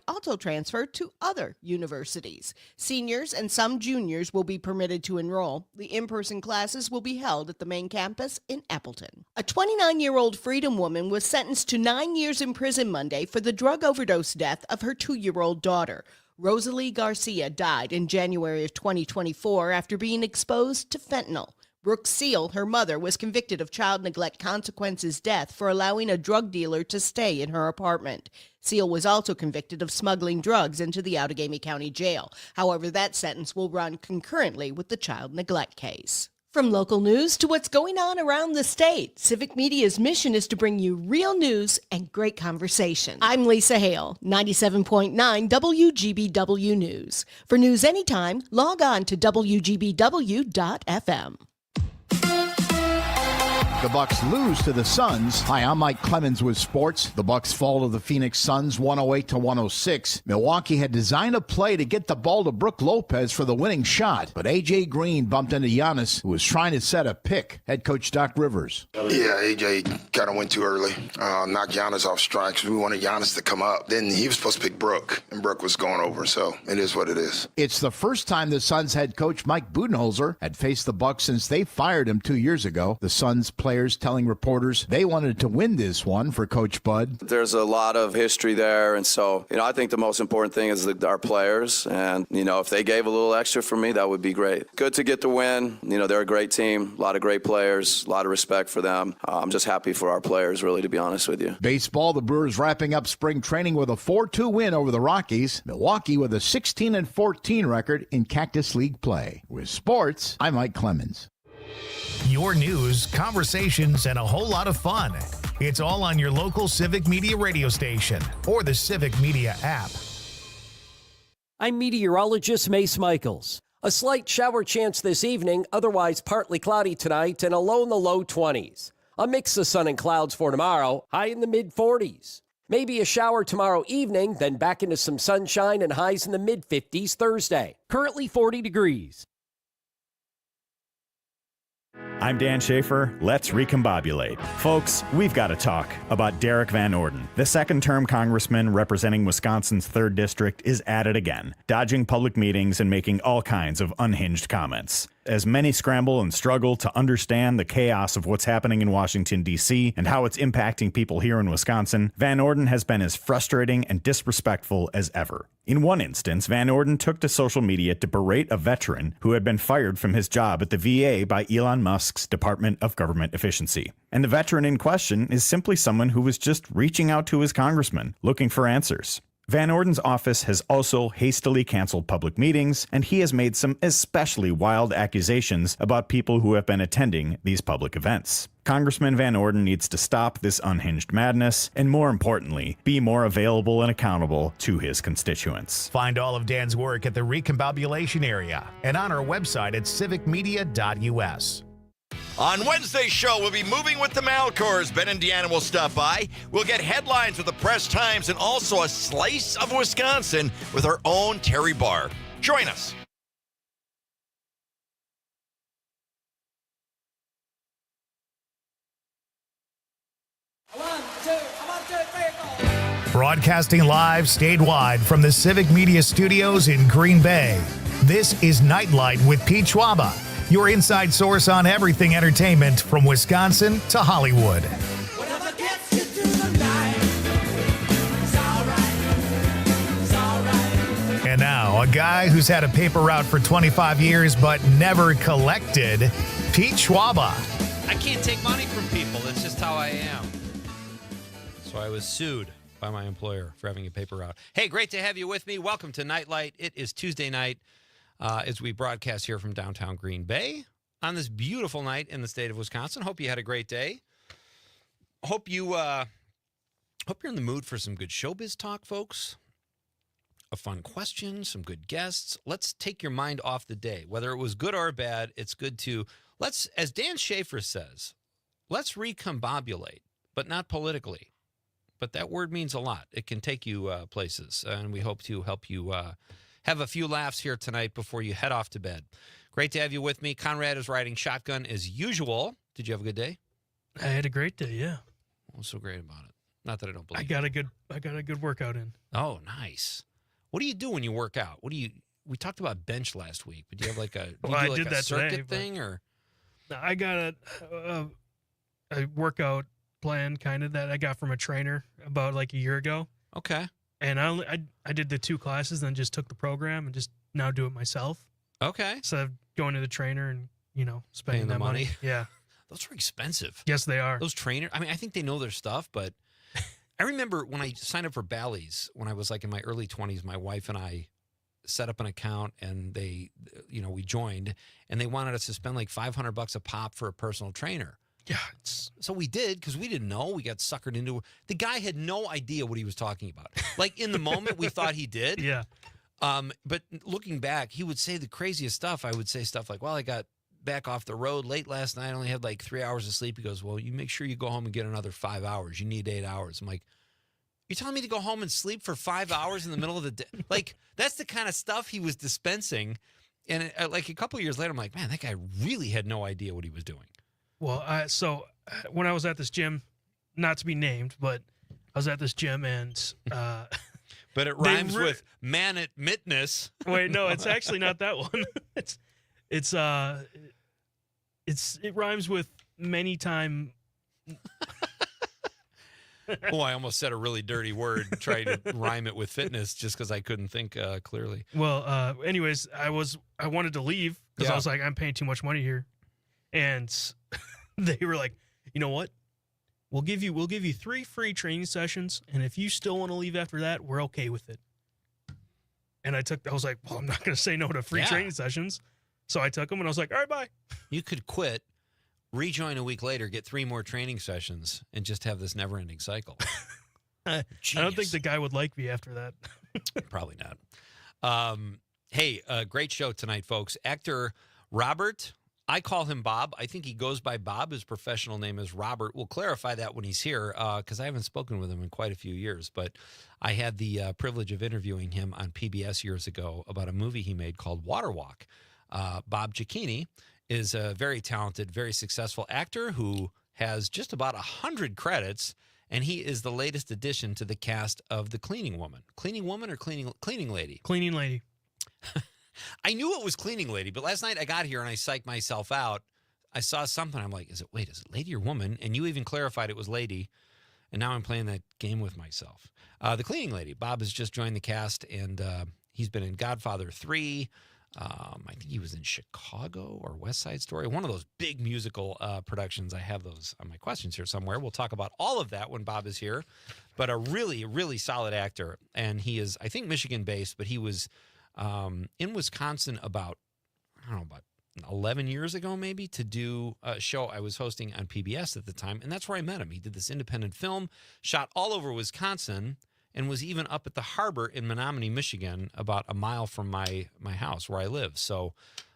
also transfer to other universities. Seniors and some juniors will be permitted to enroll. The in-person classes will be held at the main campus in Appleton. A 29-year-old Freedom woman was sentenced to 9 years in prison Monday for the drug overdose death of her 2-year-old daughter. Rosalie Garcia died in January of 2024 after being exposed to fentanyl. Brooke Seal, her mother, was convicted of child neglect consequences death for allowing a drug dealer to stay in her apartment. Seal was also convicted of smuggling drugs into the Outagamie County Jail. However, that sentence will run concurrently with the child neglect case. From local news to what's going on around the state, Civic Media's mission is to bring you real news and great conversation. I'm Lisa Hale, 97.9 WGBW News. For news anytime, log on to WGBW.FM. The Bucks lose to the Suns. Hi, I'm Mike Clemens with sports. The Bucks fall to the Phoenix Suns 108-106. Milwaukee had designed a play to get the ball to Brook Lopez for the winning shot, but A.J. Green bumped into Giannis, who was trying to set a pick. Head coach Doc Rivers. Yeah, A.J. kind of went too early. Knocked Giannis off strikes. We wanted Giannis to come up. Then he was supposed to pick Brook, and Brook was going over, so it is what it is. It's the first time the Suns head coach Mike Budenholzer had faced the Bucks since they fired him 2 years ago. The Suns players telling reporters they wanted to win this one for Coach Bud. There's a lot of history there, and so, I think the most important thing is our players, and, if they gave a little extra for me, that would be great. Good to get the win. They're a great team, a lot of great players, a lot of respect for them. I'm just happy for our players, really, to be honest with you. Baseball, the Brewers wrapping up spring training with a 4-2 win over the Rockies. Milwaukee with a 16-14 record in Cactus League play. With sports, I'm Mike Clemens. Your news, conversations, and a whole lot of fun. It's all on your local Civic Media radio station or the Civic Media app. I'm meteorologist Mace Michaels. A slight shower chance this evening, otherwise partly cloudy tonight and a low in the low 20s. A mix of sun and clouds for tomorrow, high in the mid-40s. Maybe a shower tomorrow evening, then back into some sunshine and highs in the mid-50s Thursday. Currently 40 degrees. I'm Dan Schaefer. Let's recombobulate. Folks, we've got to talk about Derek Van Orden. The second-term congressman representing Wisconsin's 3rd District is at it again, dodging public meetings and making all kinds of unhinged comments. As many scramble and struggle to understand the chaos of what's happening in Washington, D.C., and how it's impacting people here in Wisconsin, Van Orden has been as frustrating and disrespectful as ever. In one instance, Van Orden took to social media to berate a veteran who had been fired from his job at the VA by Elon Musk's Department of Government Efficiency. And the veteran in question is simply someone who was just reaching out to his congressman, looking for answers. Van Orden's office has also hastily canceled public meetings, and he has made some especially wild accusations about people who have been attending these public events. Congressman Van Orden needs to stop this unhinged madness, and more importantly, be more available and accountable to his constituents. Find all of Dan's work at the Recombobulation area and on our website at civicmedia.us. On Wednesday's show, we'll be moving with the Malcors. Ben and Deanna will stop by. We'll get headlines with the Press Times and also a slice of Wisconsin with our own Terry Barr. Join us. Broadcasting live statewide from the Civic Media Studios in Green Bay. This is Nite with Pete Schwaba, your inside source on everything entertainment from Wisconsin to Hollywood. And now, a guy who's had a paper route for 25 years but never collected, Pete Schwaba. I can't take money from people. That's just how I am. So I was sued by my employer for having a paper route. Hey, great to have you with me. Welcome to Nightlight. It is Tuesday night as we broadcast here from downtown Green Bay on this beautiful night in the state of Wisconsin. Hope you had a great day. Hope you're in the mood for some good showbiz talk, folks. A fun question, some good guests. Let's take your mind off the day. Whether it was good or bad, it's good to, as Dan Schaefer says, let's recombobulate, but not politically. But that word means a lot. It can take you places, and we hope to help you have a few laughs here tonight before you head off to bed. Great to have you with me. Conrad is riding shotgun as usual. Did you have a good day? I had a great day, yeah. What was so great about it? Not that I don't believe. I got a good workout in. Oh, nice. What do you do when you work out? We talked about bench last week, but do you have like a Well, I do did a that circuit today, thing or? I got a workout plan kind of that I got from a trainer about like a year ago. Okay. And I did the 2 classes, then just took the program and just now do it myself. Okay. Instead of going to the trainer and, spending Paying the that money. money. Yeah. Those are expensive. Yes, they are. Those trainers, I mean, I think they know their stuff, but I remember when I signed up for Bally's when I was like in my early 20s, my wife and I set up an account and we joined and they wanted us to spend like $500 a pop for a personal trainer. Yeah. So we did because we didn't know. We got suckered into it. The guy had no idea what he was talking about. Like in the moment, we thought he did. Yeah. But looking back, he would say the craziest stuff. I would say stuff like, well, I got back off the road late last night. I only had like 3 hours of sleep. He goes, well, you make sure you go home and get another 5 hours. You need 8 hours. I'm like, you're telling me to go home and sleep for 5 hours in the middle of the day? Like, that's the kind of stuff he was dispensing. And like a couple of years later, I'm like, man, that guy really had no idea what he was doing. Well, so when I was at this gym, not to be named, but I was at this gym and but it rhymes with man at mitness. Wait, no, it's actually not that one. It rhymes with many time. Oh, I almost said a really dirty word, trying to rhyme it with fitness just because I couldn't think clearly. Well, anyways, I wanted to leave because I was like, I'm paying too much money here. And they were like, you know what? We'll give you 3 free training sessions, and if you still want to leave after that, we're okay with it. And I was like, well, I'm not going to say no to free training sessions. So I took them, and I was like, all right, bye. You could quit, rejoin a week later, get 3 more training sessions, and just have this never-ending cycle. I don't think the guy would like me after that. Probably not. Hey, great show tonight, folks. Actor Robert, I call him Bob. I think he goes by Bob. His professional name is Robert. We'll clarify that when he's here because I haven't spoken with him in quite a few years. But I had the privilege of interviewing him on PBS years ago about a movie he made called Water Walk. Bob Cicchini is a very talented, very successful actor who has just about 100 credits, and he is the latest addition to the cast of The Cleaning Woman. Cleaning Woman or Cleaning Lady? Cleaning Lady. I knew it was Cleaning Lady, but last night I got here and I psyched myself out. I saw something. I'm like, is it lady or woman? And you even clarified it was lady. And now I'm playing that game with myself. The Cleaning Lady. Bob has just joined the cast, and he's been in Godfather 3. I think he was in Chicago or West Side Story, one of those big musical productions. I have those on my questions here somewhere. We'll talk about all of that when Bob is here. But a really, really solid actor. And he is, I think, Michigan-based, but he was in Wisconsin about 11 years ago maybe to do a show I was hosting on PBS at the time, and that's where I met him. He did this independent film, shot all over Wisconsin, and was even up at the harbor in Menominee, Michigan, about a mile from my house where I live. So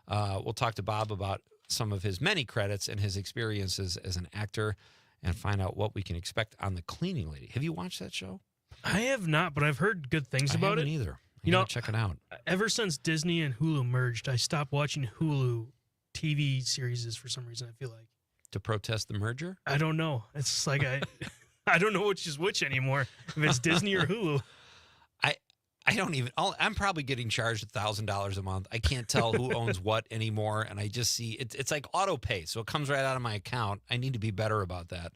we'll talk to Bob about some of his many credits and his experiences as an actor and find out what we can expect on The Cleaning Lady. Have you watched that show? I have not, but I've heard good things about it. I haven't either. Check it out. Ever since Disney and Hulu merged, I stopped watching Hulu TV series for some reason, I feel like. To protest the merger? I don't know. It's like I don't know which is which anymore, if it's Disney or Hulu. I don't even, I'm probably getting charged $1,000 a month. I can't tell who owns what anymore, and I just see, it's like auto pay, so it comes right out of my account. I need to be better about that.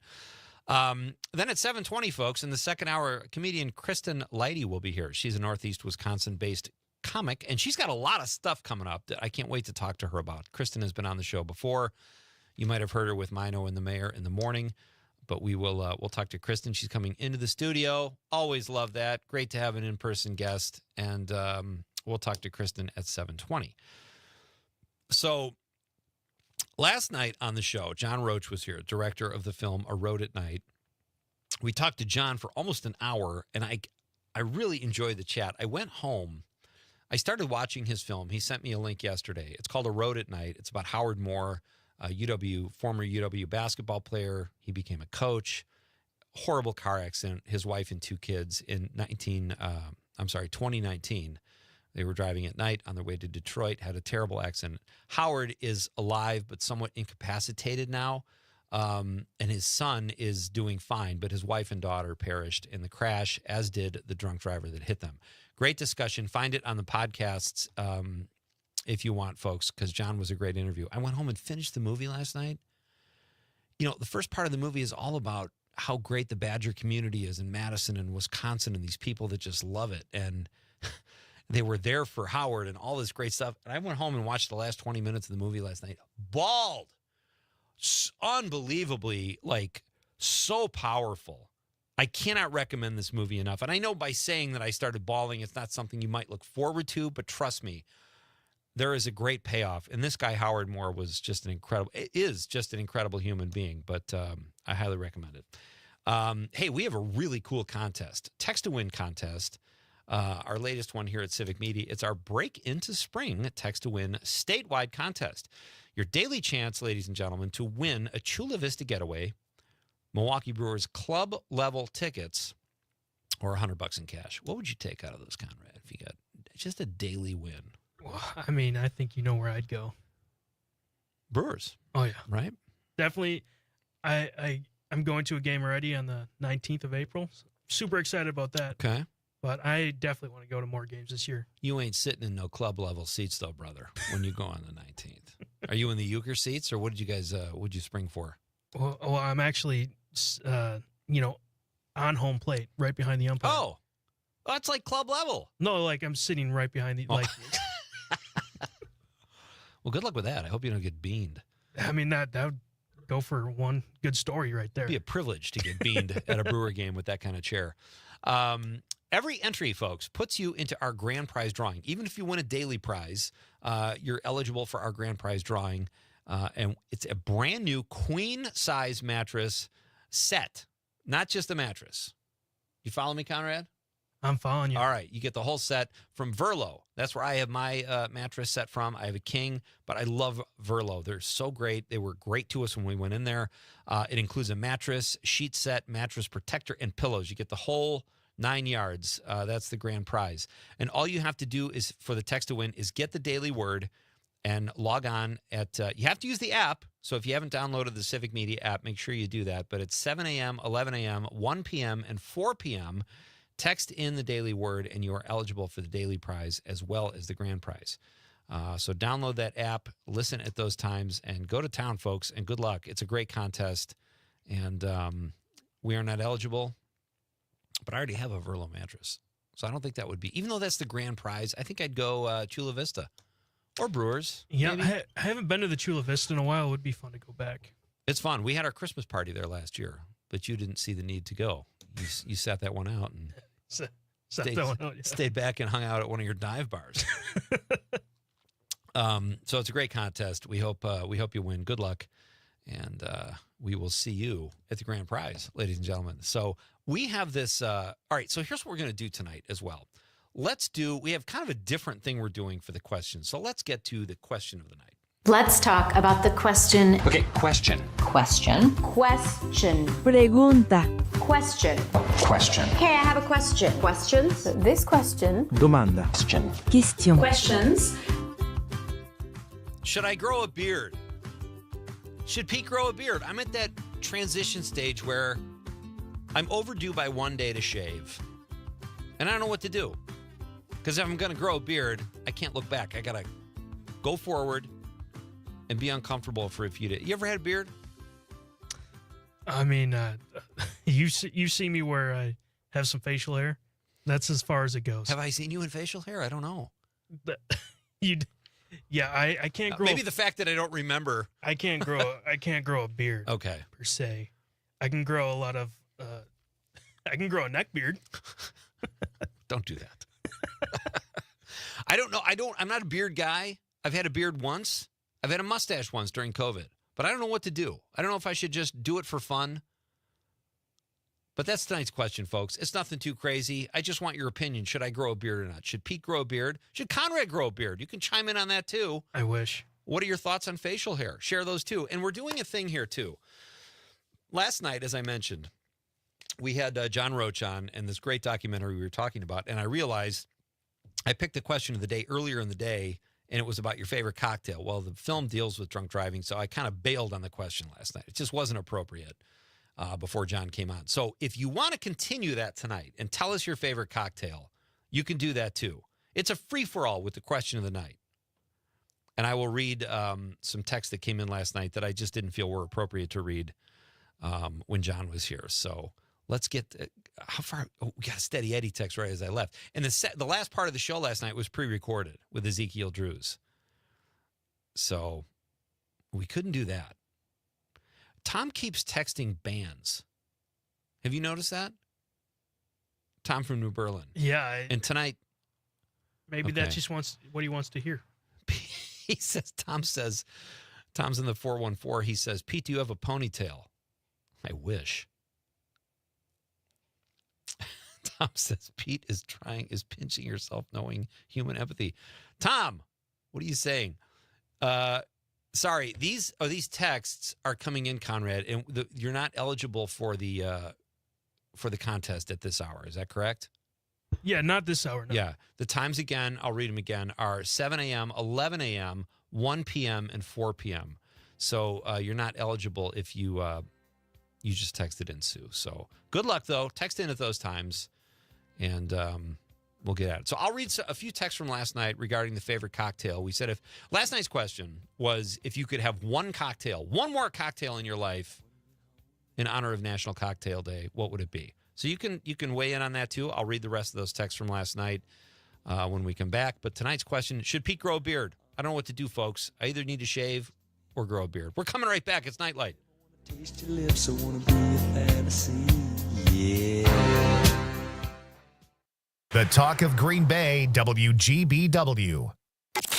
Then at 7:20, folks, in the second hour, comedian Kristen Lite will be here. She's a Northeast Wisconsin-based comic, and she's got a lot of stuff coming up that I can't wait to talk to her about. Kristen has been on the show before. You might have heard her with Mino and the Mayor in the morning, but we'll talk to Kristen. She's coming into the studio. Always love that. Great to have an in-person guest, and we'll talk to Kristen at 7:20. So last night on the show, John Roach was here, director of the film A Road at Night. We talked to John for almost an hour, and I really enjoyed the chat. I went home. I started watching his film. He sent me a link yesterday. It's called A Road at Night. It's about Howard Moore, a former UW basketball player. He became a coach. Horrible car accident. His wife and 2 kids in 2019. They were driving at night on their way to Detroit, had a terrible accident. Howard is alive but somewhat incapacitated now. And his son is doing fine, but his wife and daughter perished in the crash, as did the drunk driver that hit them. Great discussion. Find it on the podcasts if you want, folks, because John was a great interview. I went home and finished the movie last night. You know, the first part of the movie is all about how great the Badger community is in Madison and Wisconsin and these people that just love it. And they were there for Howard and all this great stuff. And I went home and watched the last 20 minutes of the movie last night. Bawled. Unbelievably, like, so powerful. I cannot recommend this movie enough. And I know by saying that I started bawling, it's not something you might look forward to, but trust me, there is a great payoff. And this guy, Howard Moore, is just an incredible human being, but I highly recommend it. Hey, we have a really cool contest, Text to Win contest. Our latest one here at Civic Media. It's our Break into Spring Text to Win statewide contest. Your daily chance, ladies and gentlemen, to win a Chula Vista Getaway, Milwaukee Brewers club level tickets, or $100 in cash. What would you take out of those, Conrad, if you got just a daily win? Well, I mean, I think you know where I'd go. Brewers. Oh yeah, right. Definitely. I'm going to a game already on the 19th of April. Super excited about that. Okay. But I definitely want to go to more games this year. You ain't sitting in no club level seats though, brother, when you go on the 19th. Are you in the Euchre seats, or what did you guys what'd you spring for? Well, I'm actually on home plate, right behind the umpire. Oh, that's like club level. No, like I'm sitting right behind the like. Well, good luck with that. I hope you don't get beaned. I mean, that would go for one good story right there. It'd be a privilege to get beaned at a Brewer game with that kind of chair. Every entry, folks, puts you into our grand prize drawing. Even if you win a daily prize, you're eligible for our grand prize drawing. And it's a brand new queen size mattress set, not just a mattress. You follow me, Conrad? I'm following you. All right. You get the whole set from Verlo. That's where I have my mattress set from. I have a king, but I love Verlo. They're so great. They were great to us when we went in there. It includes a mattress, sheet set, mattress protector, and pillows. You get the whole 9 yards. That's the grand prize. And all you have to do is for the text to win is get the daily word and log on at, you have to use the app. So if you haven't downloaded the Civic Media app, make sure you do that. But it's 7 a.m., 11 a.m., 1 p.m., and 4 p.m. Text in the daily word, and you are eligible for the daily prize as well as the grand prize. So download that app, listen at those times, and go to town, folks, and good luck. It's a great contest, and we are not eligible, but I already have a Verlo mattress. So I don't think that would be, even though that's the grand prize, I think I'd go Chula Vista or Brewers. Yeah, maybe. I haven't been to the Chula Vista in a while. It would be fun to go back. It's fun. We had our Christmas party there last year, but you didn't see the need to go. You sat that one out and stayed back and hung out at one of your dive bars. So it's a great contest. We hope you win. Good luck, and we will see you at the grand prize, ladies and gentlemen. So we have this. All right. So here's what we're going to do tonight as well. We have kind of a different thing we're doing for the question. So let's get to the question of the night. Let's talk about the question. Okay, question. Question. Question. Pregunta. Question. Question. Hey, I have a question. Questions? This question. Domanda. Question. Question. Questions. Should I grow a beard? Should Pete grow a beard? I'm at that transition stage where I'm overdue by 1 day to shave. And I don't know what to do. Because if I'm going to grow a beard, I can't look back. I got to go forward and be uncomfortable for a few days. You ever had a beard? I mean, you see me where I have some facial hair. That's as far as it goes. Have I seen you in facial hair? I don't know. Yeah, I can't grow. Maybe the fact that I don't remember. I can't grow a beard. Okay. Per se, I can grow a lot of. I can grow a neck beard. Don't do that. I don't know. I'm not a beard guy. I've had a beard once. I've had a mustache once during COVID, but I don't know what to do. I don't know if I should just do it for fun. But that's tonight's question, folks. It's nothing too crazy. I just want your opinion. Should I grow a beard or not? Should Pete grow a beard? Should Conrad grow a beard? You can chime in on that too. I wish. What are your thoughts on facial hair? Share those too. And we're doing a thing here too. Last night, as I mentioned, we had John Roach on and this great documentary we were talking about. And I realized I picked the question of the day earlier in the day and it was about your favorite cocktail. Well, the film deals with drunk driving, so I kind of bailed on the question last night. It just wasn't appropriate before John came on. So if you want to continue that tonight and tell us your favorite cocktail, you can do that too. It's a free-for-all with the question of the night. And I will read some texts that came in last night that I just didn't feel were appropriate to read when John was here. So let's get how far. Oh, we got a Steady Eddie text right as I left. And the last part of the show last night was pre-recorded with Ezekiel Drews. So we couldn't do that. Tom keeps texting bands. Have you noticed that? Tom from New Berlin. Yeah. And tonight. Maybe that just wants what he wants to hear. He says, Tom's in the 414. He says, Pete, do you have a ponytail? I wish. Tom says, Pete is pinching yourself, knowing human empathy. Tom, what are you saying? Sorry, these texts are coming in, Conrad, and you're not eligible for the contest at this hour. Is that correct? Yeah, not this hour. No. Yeah. The times, again, I'll read them again, are 7 a.m., 11 a.m., 1 p.m., and 4 p.m. So you're not eligible if you just texted in, Sue. So good luck, though. Text in at those times, and we'll get at it. So I'll read a few texts from last night regarding the favorite cocktail. We said last night's question was if you could have one more cocktail in your life in honor of National Cocktail Day, what would it be? So you can weigh in on that too. I'll read the rest of those texts from last night when we come back. But tonight's question, should Pete grow a beard? I don't know what to do, folks. I either need to shave or grow a beard. We're coming right back. It's Nightlight. Taste your lips, I wanna be a fantasy. Yeah. The talk of Green Bay, WGBW.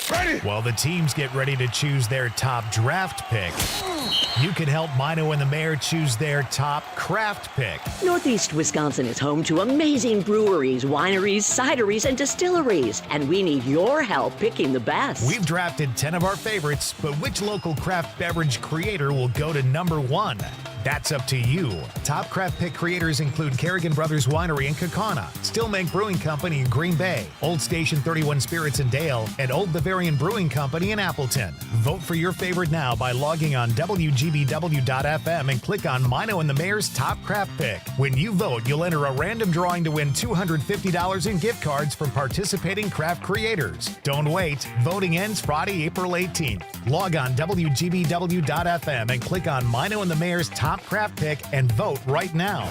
Ready. While the teams get ready to choose their top draft pick, you can help Mino and the Mayor choose their top craft pick. Northeast Wisconsin is home to amazing breweries, wineries, cideries, and distilleries, and we need your help picking the best. We've drafted 10 of our favorites, but which local craft beverage creator will go to number 1? That's up to you. Top craft pick creators include Kerrigan Brothers Winery in Kaukauna, Stillmank Brewing Company in Green Bay, Old Station 31 Spirits in Dale, and Old Bavarian Brewing Company in Appleton. Vote for your favorite now by logging on WGBW.FM and click on Mino and the Mayor's Top Craft Pick. When you vote, you'll enter a random drawing to win $250 in gift cards from participating craft creators. Don't wait. Voting ends Friday, April 18th. Log on WGBW.FM and click on Mino and the Mayor's Top Craft Pick and vote right now.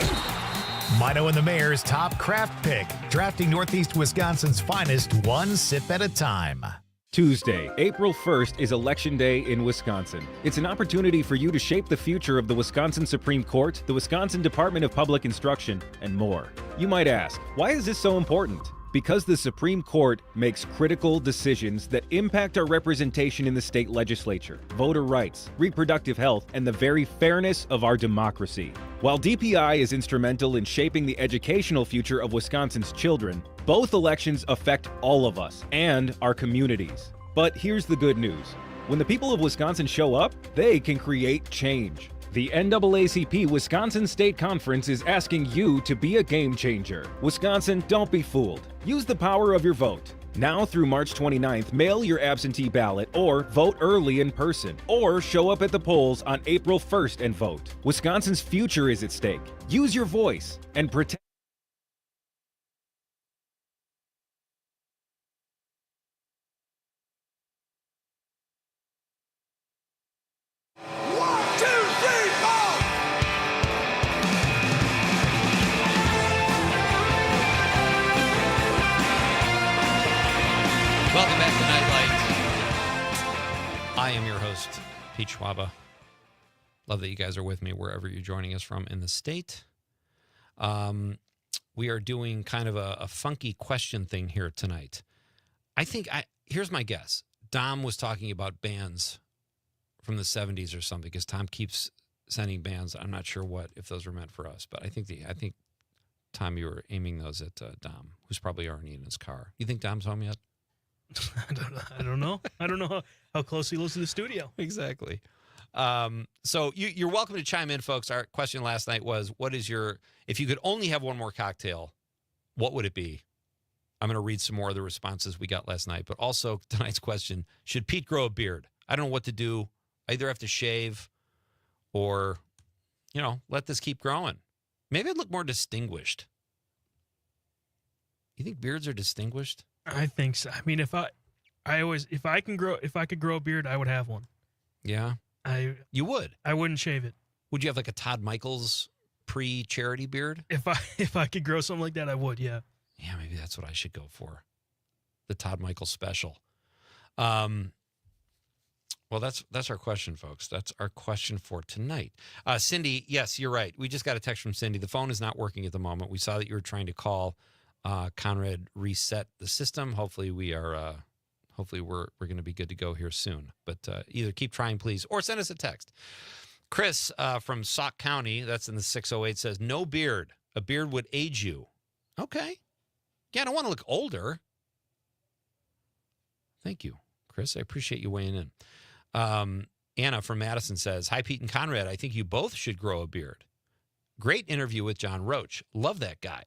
Mino and the Mayor's Top Craft Pick, drafting Northeast Wisconsin's finest one sip at a time. Tuesday, April 1st is Election Day in Wisconsin. It's an opportunity for you to shape the future of the Wisconsin Supreme Court, the Wisconsin Department of Public Instruction, and more. You might ask, why is this so important? Because the Supreme Court makes critical decisions that impact our representation in the state legislature, voter rights, reproductive health, and the very fairness of our democracy. While DPI is instrumental in shaping the educational future of Wisconsin's children, both elections affect all of us and our communities. But here's the good news. When the people of Wisconsin show up, they can create change. The NAACP Wisconsin State Conference is asking you to be a game changer. Wisconsin, don't be fooled. Use the power of your vote. Now through March 29th, mail your absentee ballot or vote early in person, or show up at the polls on April 1st and vote. Wisconsin's future is at stake. Use your voice and protect. Welcome back to Nightlight. I am your host, Pete Schwaba. Love that you guys are with me wherever you're joining us from in the state. We are doing kind of a funky question thing here tonight. Here's my guess. Dom was talking about bands from the 70s or something, because Tom keeps sending bands. I'm not sure if those were meant for us, but I think Tom, you were aiming those at Dom, who's probably already in his car. You think Dom's home yet? I don't know. I don't know how close he lives to the studio. Exactly. So you're welcome to chime in, folks. Our question last night was, if you could only have one more cocktail, what would it be? I'm going to read some more of the responses we got last night, but also tonight's question, should Pete grow a beard? I don't know what to do. I either have to shave or, let this keep growing. Maybe I'd look more distinguished. You think beards are distinguished? I think so. I mean, if I could grow a beard, I would have one. Yeah. You would? I wouldn't shave it. Would you have like a Todd Michaels pre-charity beard? If I could grow something like that, I would, yeah. Yeah, maybe that's what I should go for. The Todd Michaels special. Well, that's our question, folks. That's our question for tonight. Cindy, yes, you're right. We just got a text from Cindy. The phone is not working at the moment. We saw that you were trying to call Conrad reset the system. Hopefully we're going to be good to go here soon. But either keep trying, please, or send us a text. Chris from Sauk County, that's in the 608, says, no beard. A beard would age you. Okay. Yeah, I don't want to look older. Thank you, Chris. I appreciate you weighing in. Anna from Madison says, hi, Pete and Conrad. I think you both should grow a beard. Great interview with John Roach. Love that guy.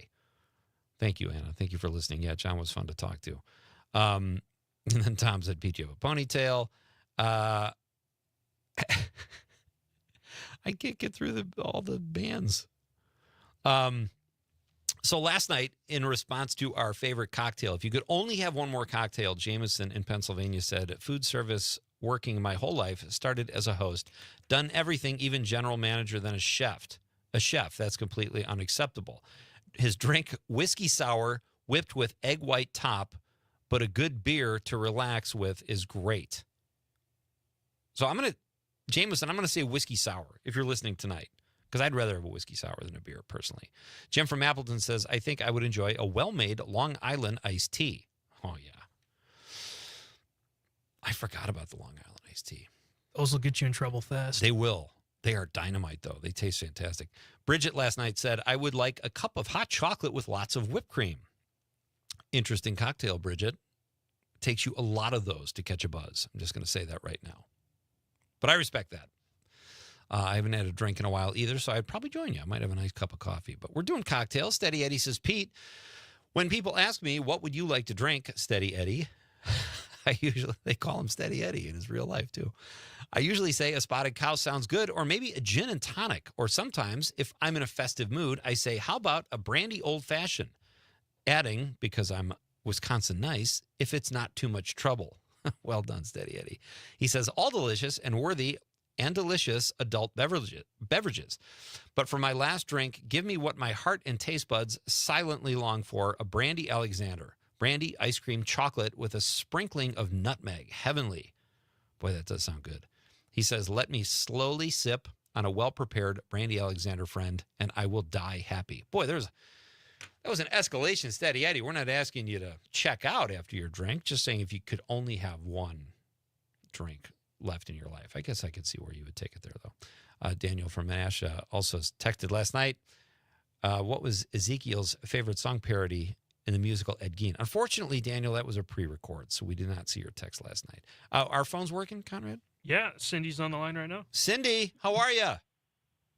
Thank you, Anna. Thank you for listening. Yeah, John was fun to talk to. And then Tom said, Pete, you have a ponytail. I can't get through all the bands. So last night, in response to our favorite cocktail, if you could only have one more cocktail, Jameson in Pennsylvania said, food service working my whole life, started as a host, done everything, even general manager, then a chef. That's completely unacceptable. His drink, whiskey sour, whipped with egg white top, but a good beer to relax with is great. So Jameson, I'm going to say whiskey sour if you're listening tonight, because I'd rather have a whiskey sour than a beer, personally. Jim from Appleton says, I think I would enjoy a well-made Long Island iced tea. Oh, yeah. I forgot about the Long Island iced tea. Those will get you in trouble fast. They will. They are dynamite, though. They taste fantastic. Bridget last night said, I would like a cup of hot chocolate with lots of whipped cream. Interesting cocktail, Bridget. Takes you a lot of those to catch a buzz. I'm just going to say that right now. But I respect that. I haven't had a drink in a while either, so I'd probably join you. I might have a nice cup of coffee. But we're doing cocktails. Steady Eddie says, Pete, when people ask me, what would you like to drink, Steady Eddie? They call him Steady Eddie in his real life, too. I usually say a spotted cow sounds good, or maybe a gin and tonic. Or sometimes, if I'm in a festive mood, I say, how about a brandy old-fashioned? Adding, because I'm Wisconsin nice, if it's not too much trouble. Well done, Steady Eddie. He says, all delicious and worthy and delicious adult beverages. But for my last drink, give me what my heart and taste buds silently long for, a Brandy Alexander. Brandy, ice cream, chocolate with a sprinkling of nutmeg. Heavenly. Boy, that does sound good. He says, let me slowly sip on a well-prepared Brandy Alexander, friend, and I will die happy. Boy, that was an escalation, Steady Eddie. We're not asking you to check out after your drink, just saying if you could only have one drink left in your life. I guess I could see where you would take it there, though. Daniel from Nash also texted last night, what was Ezekiel's favorite song parody in the musical Ed Gein? Unfortunately, Daniel, that was a pre-record, so we did not see your text last night. Our phone's working, Conrad? Yeah, Cindy's on the line right now. Cindy, how are you?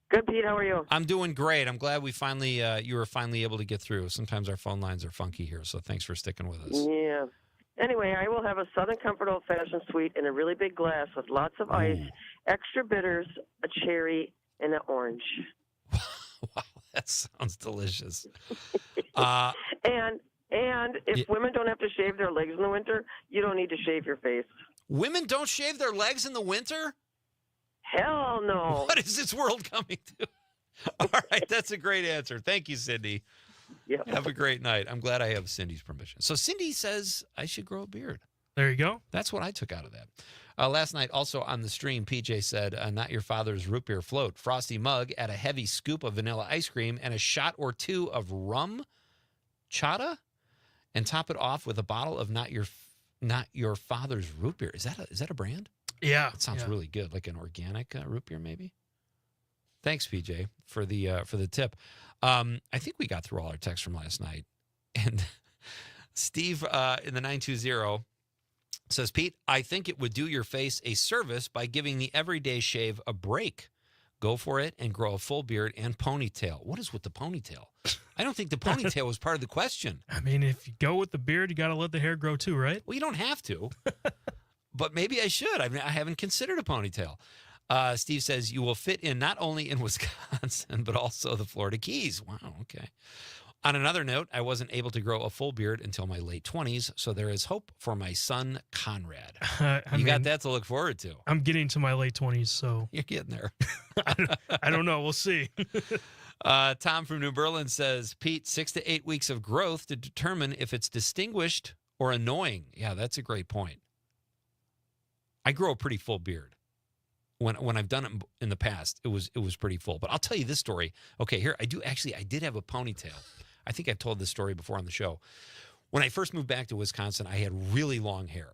Good, Pete. How are you? I'm doing great. I'm glad you were finally able to get through. Sometimes our phone lines are funky here, so thanks for sticking with us. Yeah. Anyway, I will have a Southern Comfort Old Fashioned Sweet in a really big glass with lots of ice, extra bitters, a cherry, and an orange. Wow, that sounds delicious. And if women don't have to shave their legs in the winter, you don't need to shave your face. Women don't shave their legs in the winter? Hell no. What is this world coming to? All right, that's a great answer. Thank you, Cindy. Yep. Have a great night. I'm glad I have Cindy's permission. So Cindy says I should grow a beard. There you go. That's what I took out of that. Last night, also on the stream, PJ said, not your father's root beer float. Frosty mug, add a heavy scoop of vanilla ice cream and a shot or two of rum chata, and top it off with a bottle of not your father's root beer. Is that a brand? Yeah. It sounds really good, like an organic root beer, maybe. Thanks, PJ, for the tip. I think we got through all our texts from last night. And Steve in the 920 says, Pete, I think it would do your face a service by giving the everyday shave a break. go for it and grow a full beard and ponytail. What is with the ponytail? I don't think the ponytail was part of the question. I mean, if you go with the beard, you got to let the hair grow too, right? Well, you don't have to, but maybe I should. I mean, I haven't considered a ponytail. Steve says you will fit in not only in Wisconsin, but also the Florida Keys. Wow, okay. On another note, I wasn't able to grow a full beard until my late 20s, so there is hope for my son, Conrad. You got that to look forward to. I'm getting to my late 20s, so. You're getting there. I don't know. We'll see. Tom from New Berlin says, Pete, 6 to 8 weeks of growth to determine if it's distinguished or annoying. Yeah, that's a great point. I grow a pretty full beard. When I've done it in the past, it was pretty full. But I'll tell you this story. Okay, here, I did have a ponytail. I think I've told this story before on the show. When I first moved back to Wisconsin, I had really long hair.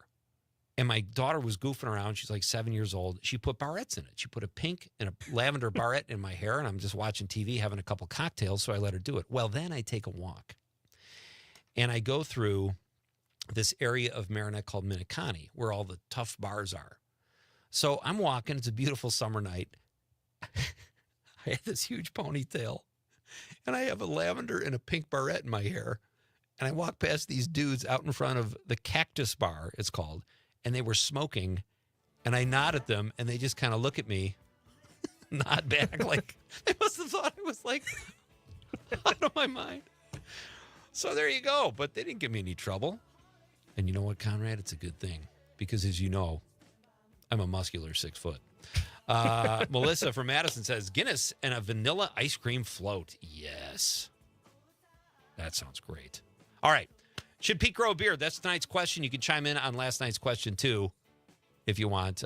And my daughter was goofing around. She's like 7 years old. She put barrettes in it. She put a pink and a lavender barrette in my hair, and I'm just watching TV, having a couple cocktails, so I let her do it. Well, then I take a walk. And I go through this area of Marinette called Minneconne, where all the tough bars are. So I'm walking. It's a beautiful summer night. I had this huge ponytail, and I have a lavender and a pink barrette in my hair. And I walk past these dudes out in front of the Cactus Bar, it's called, and they were smoking. And I nod at them, and they just kind of look at me, nod back. Like, they must have thought I was, like, out of my mind. So there you go. But they didn't give me any trouble. And you know what, Conrad? It's a good thing. Because, as you know, I'm a muscular 6 foot. Melissa from Madison says, Guinness and a vanilla ice cream float. Yes. That sounds great. All right. Should Pete grow a beard? That's tonight's question. You can chime in on last night's question, too, if you want.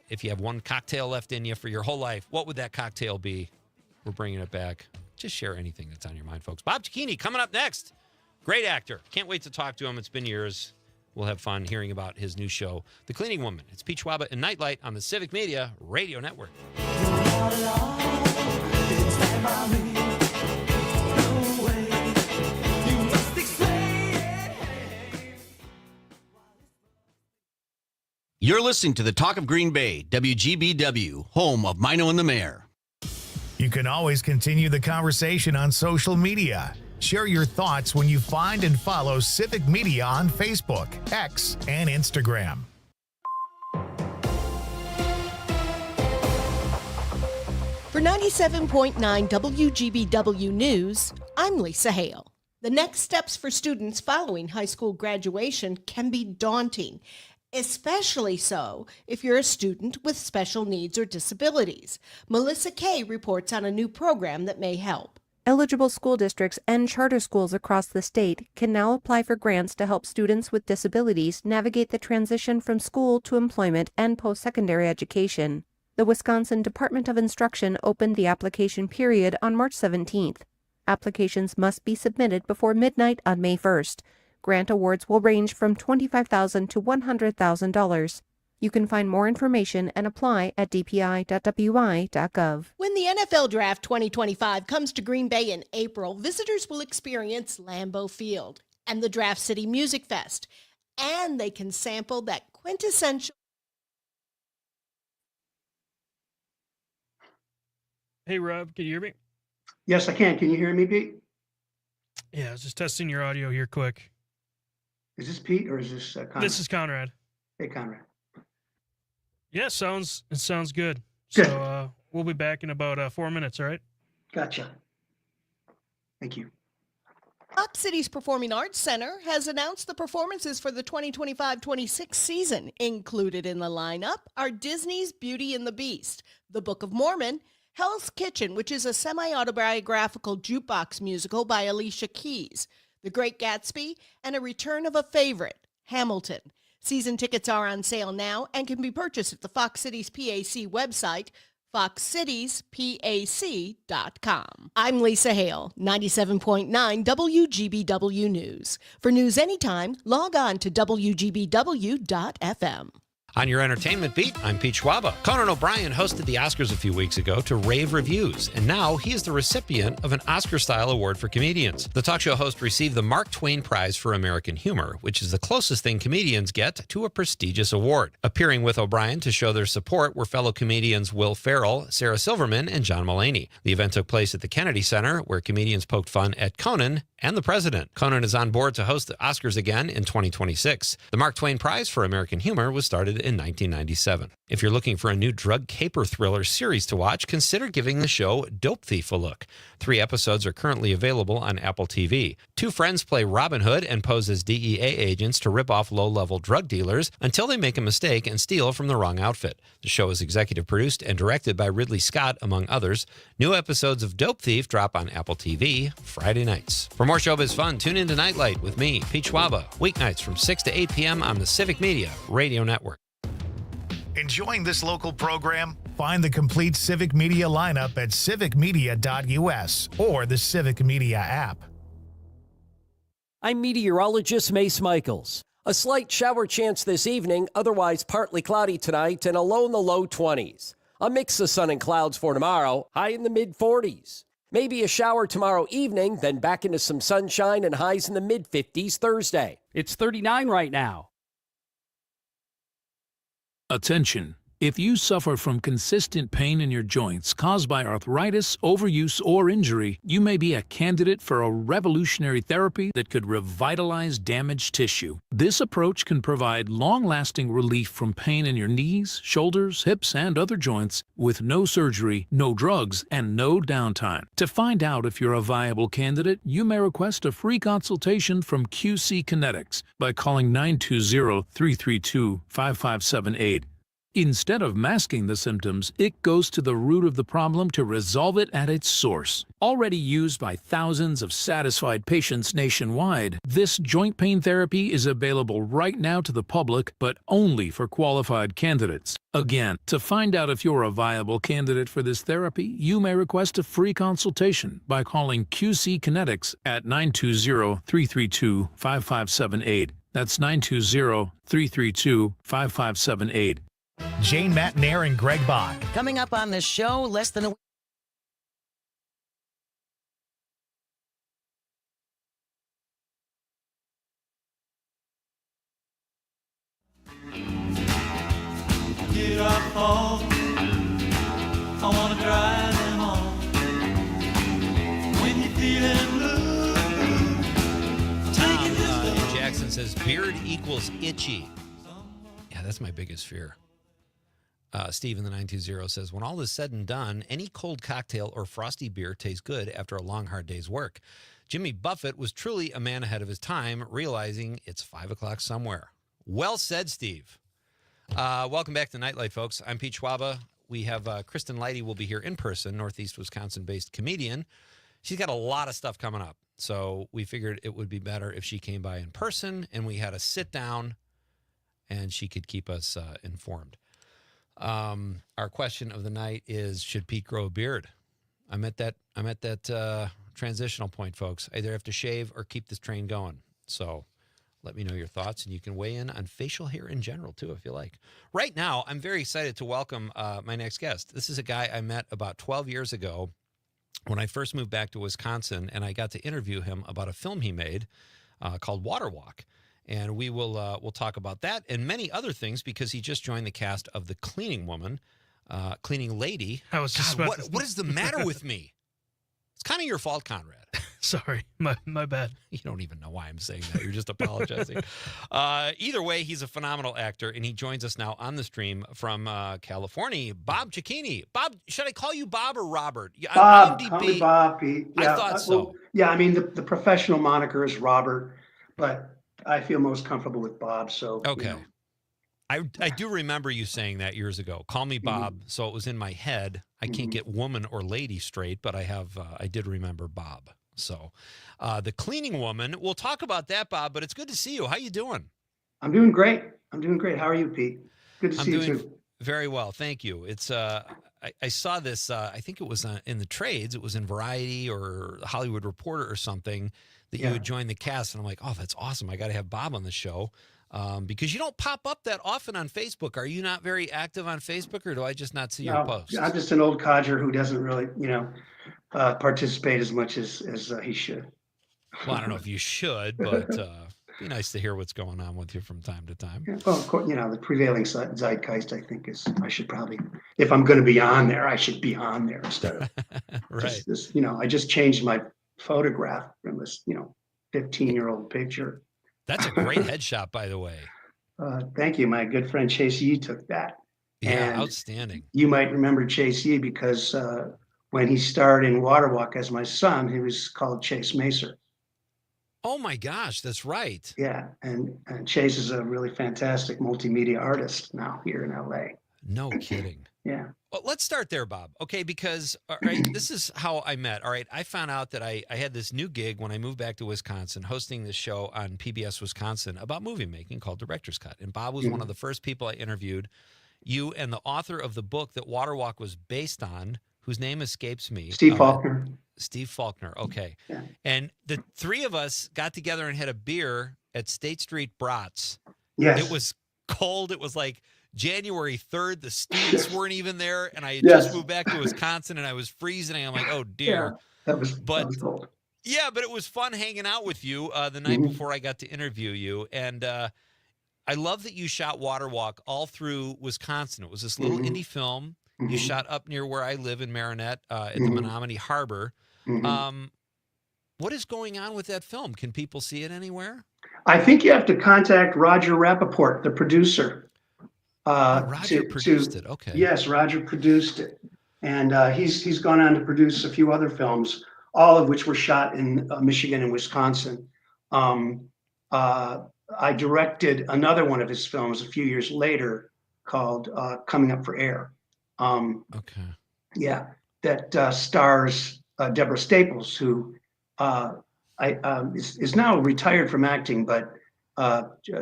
If you have one cocktail left in you for your whole life, what would that cocktail be? We're bringing it back. Just share anything that's on your mind, folks. Bob Cicchini coming up next. Great actor. Can't wait to talk to him. It's been years. We'll have fun hearing about his new show, The Cleaning Woman. It's Pete Schwaba and Nightlight on the Civic Media Radio Network. You're listening to the Talk of Green Bay, WGBW, home of Mino and the Mayor. You can always continue the conversation on social media. Share your thoughts when you find and follow Civic Media on Facebook, X, and Instagram. For 97.9 WGBW News, I'm Lisa Hale. The next steps for students following high school graduation can be daunting, especially so if you're a student with special needs or disabilities. Melissa Kay reports on a new program that may help. Eligible school districts and charter schools across the state can now apply for grants to help students with disabilities navigate the transition from school to employment and post-secondary education. The Wisconsin Department of Instruction opened the application period on March 17th. Applications must be submitted before midnight on May 1st. Grant awards will range from $25,000 to $100,000. You can find more information and apply at dpi.wi.gov. When the NFL Draft 2025 comes to Green Bay in April, visitors will experience Lambeau Field and the Draft City Music Fest, and they can sample that quintessential. Hey, Rob, can you hear me? Yes, I can. Can you hear me, Pete? Yeah, I was just testing your audio here quick. Is this Pete or is this Conrad? This is Conrad. Hey, Conrad. Yeah, it sounds good. Good. So we'll be back in about 4 minutes, all right? Gotcha. Thank you. Fox Cities Performing Arts Center has announced the performances for the 2025-26 season. Included in the lineup are Disney's Beauty and the Beast, The Book of Mormon, Hell's Kitchen, which is a semi-autobiographical jukebox musical by Alicia Keys, The Great Gatsby, and a return of a favorite, Hamilton. Season tickets are on sale now and can be purchased at the Fox Cities PAC website, foxcitiespac.com. I'm Lisa Hale, 97.9 WGBW News. For news anytime, log on to WGBW.FM. On your entertainment beat, I'm Pete Schwaba. Conan O'Brien hosted the Oscars a few weeks ago to rave reviews, and now he is the recipient of an Oscar-style award for comedians. The talk show host received the Mark Twain Prize for American Humor, which is the closest thing comedians get to a prestigious award. Appearing with O'Brien to show their support were fellow comedians Will Ferrell, Sarah Silverman, and John Mulaney. The event took place at the Kennedy Center, where comedians poked fun at Conan and the president. Conan is on board to host the Oscars again in 2026. The Mark Twain Prize for American Humor was started in 1997. If you're looking for a new drug caper thriller series to watch, consider giving the show Dope Thief a look. 3 episodes are currently available on Apple TV. 2 friends play Robin Hood and pose as DEA agents to rip off low-level drug dealers until they make a mistake and steal from the wrong outfit. The show is executive produced and directed by Ridley Scott, among others. New episodes of Dope Thief drop on Apple TV Friday nights. For more showbiz fun, tune in to Nightlight with me, Pete Schwaba, weeknights from 6 to 8 p.m. on the Civic Media Radio Network. Enjoying this local program? Find the complete Civic Media lineup at civicmedia.us or the Civic Media app. I'm meteorologist Mace Michaels. A slight shower chance this evening, otherwise partly cloudy tonight and a low in the low 20s. A mix of sun and clouds for tomorrow, high in the mid-40s. Maybe a shower tomorrow evening, then back into some sunshine and highs in the mid-50s Thursday. It's 39 right now. Attention. If you suffer from consistent pain in your joints caused by arthritis, overuse, or injury, you may be a candidate for a revolutionary therapy that could revitalize damaged tissue. This approach can provide long-lasting relief from pain in your knees, shoulders, hips, and other joints with no surgery, no drugs, and no downtime. To find out if you're a viable candidate, you may request a free consultation from QC Kinetics by calling 920-332-5578. Instead of masking the symptoms, it goes to the root of the problem to resolve it at its source. Already used by thousands of satisfied patients nationwide, this joint pain therapy is available right now to the public, but only for qualified candidates. Again, to find out if you're a viable candidate for this therapy, you may request a free consultation by calling QC Kinetics at 920-332-5578. That's 920-332-5578. Jane Matnair and Greg Bach. Coming up on the show, less than a Get up home. I wanna drive them home. When you're feeling blue, take it this way. Jackson says beard equals itchy. Yeah, that's my biggest fear. Steve in the 920 says, when all is said and done, any cold cocktail or frosty beer tastes good after a long, hard day's work. Jimmy Buffett was truly a man ahead of his time, realizing it's 5 o'clock somewhere. Well said, Steve. Welcome back to Nightlight, folks. I'm Pete Schwaba. We have Kristen Leidy will be here in person, Northeast Wisconsin-based comedian. She's got a lot of stuff coming up, so we figured it would be better if she came by in person and we had a sit down and she could keep us informed. Our question of the night is, should Pete grow a beard? I'm at that transitional point, folks. I either have to shave or keep this train going. So let me know your thoughts, and you can weigh in on facial hair in general, too, if you like. Right now, I'm very excited to welcome my next guest. This is a guy I met about 12 years ago when I first moved back to Wisconsin, and I got to interview him about a film he made called Water Walk. And we will we'll talk about that and many other things because he just joined the cast of The Cleaning Woman, Cleaning Lady. I was just God, what is the matter with me? It's kind of your fault, Conrad. Sorry, my bad. You don't even know why I'm saying that. You're just apologizing. Either way, he's a phenomenal actor, and he joins us now on the stream from California. Bob Cicchini. Bob, should I call you Bob or Robert? Bob, IMDb, call me Bob, Pete. Yeah, I thought so. Well, yeah, I mean, the professional moniker is Robert, but I feel most comfortable with Bob, so. Okay. You know. I do remember you saying that years ago. Call me Bob. Mm-hmm. So it was in my head. I can't get woman or lady straight, but I did remember Bob. So The Cleaning Woman, we'll talk about that, Bob, but it's good to see you. How you doing? I'm doing great. How are you, Pete? Good to see you too. Very well. Thank you. It's I saw this, I think it was in the trades. It was in Variety or Hollywood Reporter or something that you would join the cast. And I'm like, oh, that's awesome. I got to have Bob on the show. because you don't pop up that often on Facebook. Are you not very active on Facebook, or do I just not see your No, posts? I'm just an old codger who doesn't really, participate as much as he should. Well, I don't know if you should, but be nice to hear what's going on with you from time to time. Yeah, well, of course, the prevailing zeitgeist, I think, is I should probably, if I'm going to be on there, I should be on there instead of Right. just this. I just changed my photograph from this, 15-year-old picture. That's a great headshot, by the way. Thank you. My good friend Chase Yee took that. Yeah, And outstanding. you might remember Chase Yee because when he starred in Waterwalk as my son, he was called Chase Macer. Oh my gosh, that's right. Yeah, and Chase is a really fantastic multimedia artist now here in LA. No kidding. Yeah. Well, let's start there, Bob. Okay, because all right, this is how I met. All right, I found out that I had this new gig when I moved back to Wisconsin, hosting this show on PBS Wisconsin about movie making called Director's Cut. And Bob was one of the first people I interviewed. You and the author of the book that Waterwalk was based on, whose name escapes me. Steve Faulkner. Steve Faulkner. Okay. Yeah. And the three of us got together and had a beer at State Street Brats. Yes. It was cold. It was like January 3rd. The students weren't even there. And I had Yes. just moved back to Wisconsin and I was freezing. And I'm like, oh dear. That was cold. Yeah, but it was fun hanging out with you the night before I got to interview you. And I love that you shot Waterwalk all through Wisconsin. It was this little indie film. You shot up near where I live in Marinette at the Menominee Harbor. What is going on with that film? Can people see it anywhere? I think you have to contact Roger Rappaport, the producer. Roger produced it. Okay. Yes, Roger produced it. And he's gone on to produce a few other films, all of which were shot in Michigan and Wisconsin. I directed another one of his films a few years later called Coming Up for Air. Okay. Yeah, that stars Deborah Staples, who is now retired from acting, but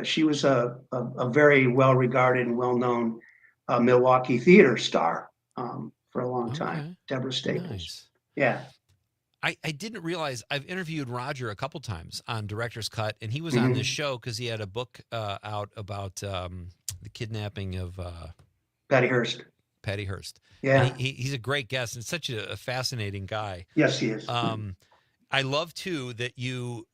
she was a very well-regarded and well-known Milwaukee theater star for a long time. Deborah Staples. Nice. Yeah. I didn't realize I've interviewed Roger a couple times on Director's Cut, and he was on this show because he had a book out about the kidnapping of Patty Hearst. Patty Hearst. Yeah. And he's a great guest and such a fascinating guy. Yes, he is. I love, too, that you,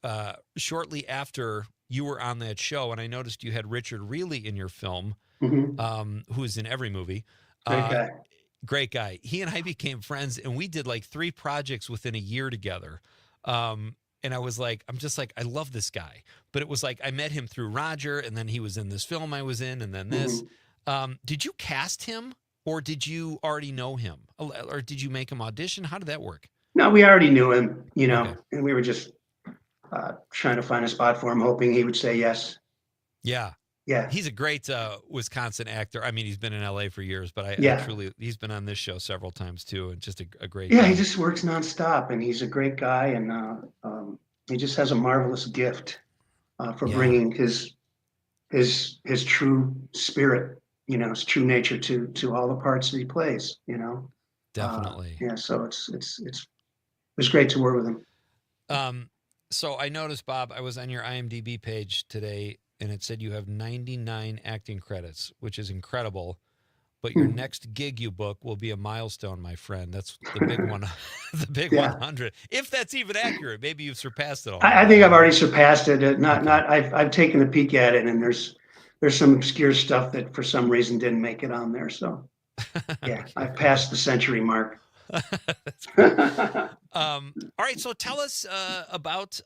shortly after you were on that show, and I noticed you had Richard Reilly in your film, who is in every movie. Great guy. Great guy. He and I became friends, and we did like 3 projects within a year together. And I was like, I love this guy. But it was like I met him through Roger, and then he was in this film I was in, and then this. Did you cast him, or did you already know him? Or did you make him audition? How did that work? No, we already knew him, and we were just trying to find a spot for him, hoping he would say yes. Yeah. Yeah. He's a great Wisconsin actor. I mean, he's been in LA for years, but I truly, he's been on this show several times too, and just a great Yeah, guy. he just works nonstop, and he's a great guy, and he just has a marvelous gift for bringing his true spirit, his true nature to all the parts that he plays. Definitely. Yeah, so it was great to work with him. So I noticed, Bob, I was on your IMDb page today, and it said you have 99 acting credits, which is incredible. But your next gig you book will be a milestone, my friend. That's the big one, the big 100. If that's even accurate, maybe you've surpassed it all. I think I've already surpassed it. I've taken a peek at it, and there's some obscure stuff that for some reason didn't make it on there. So yeah, I've passed the century mark. That's great. All right, so tell us about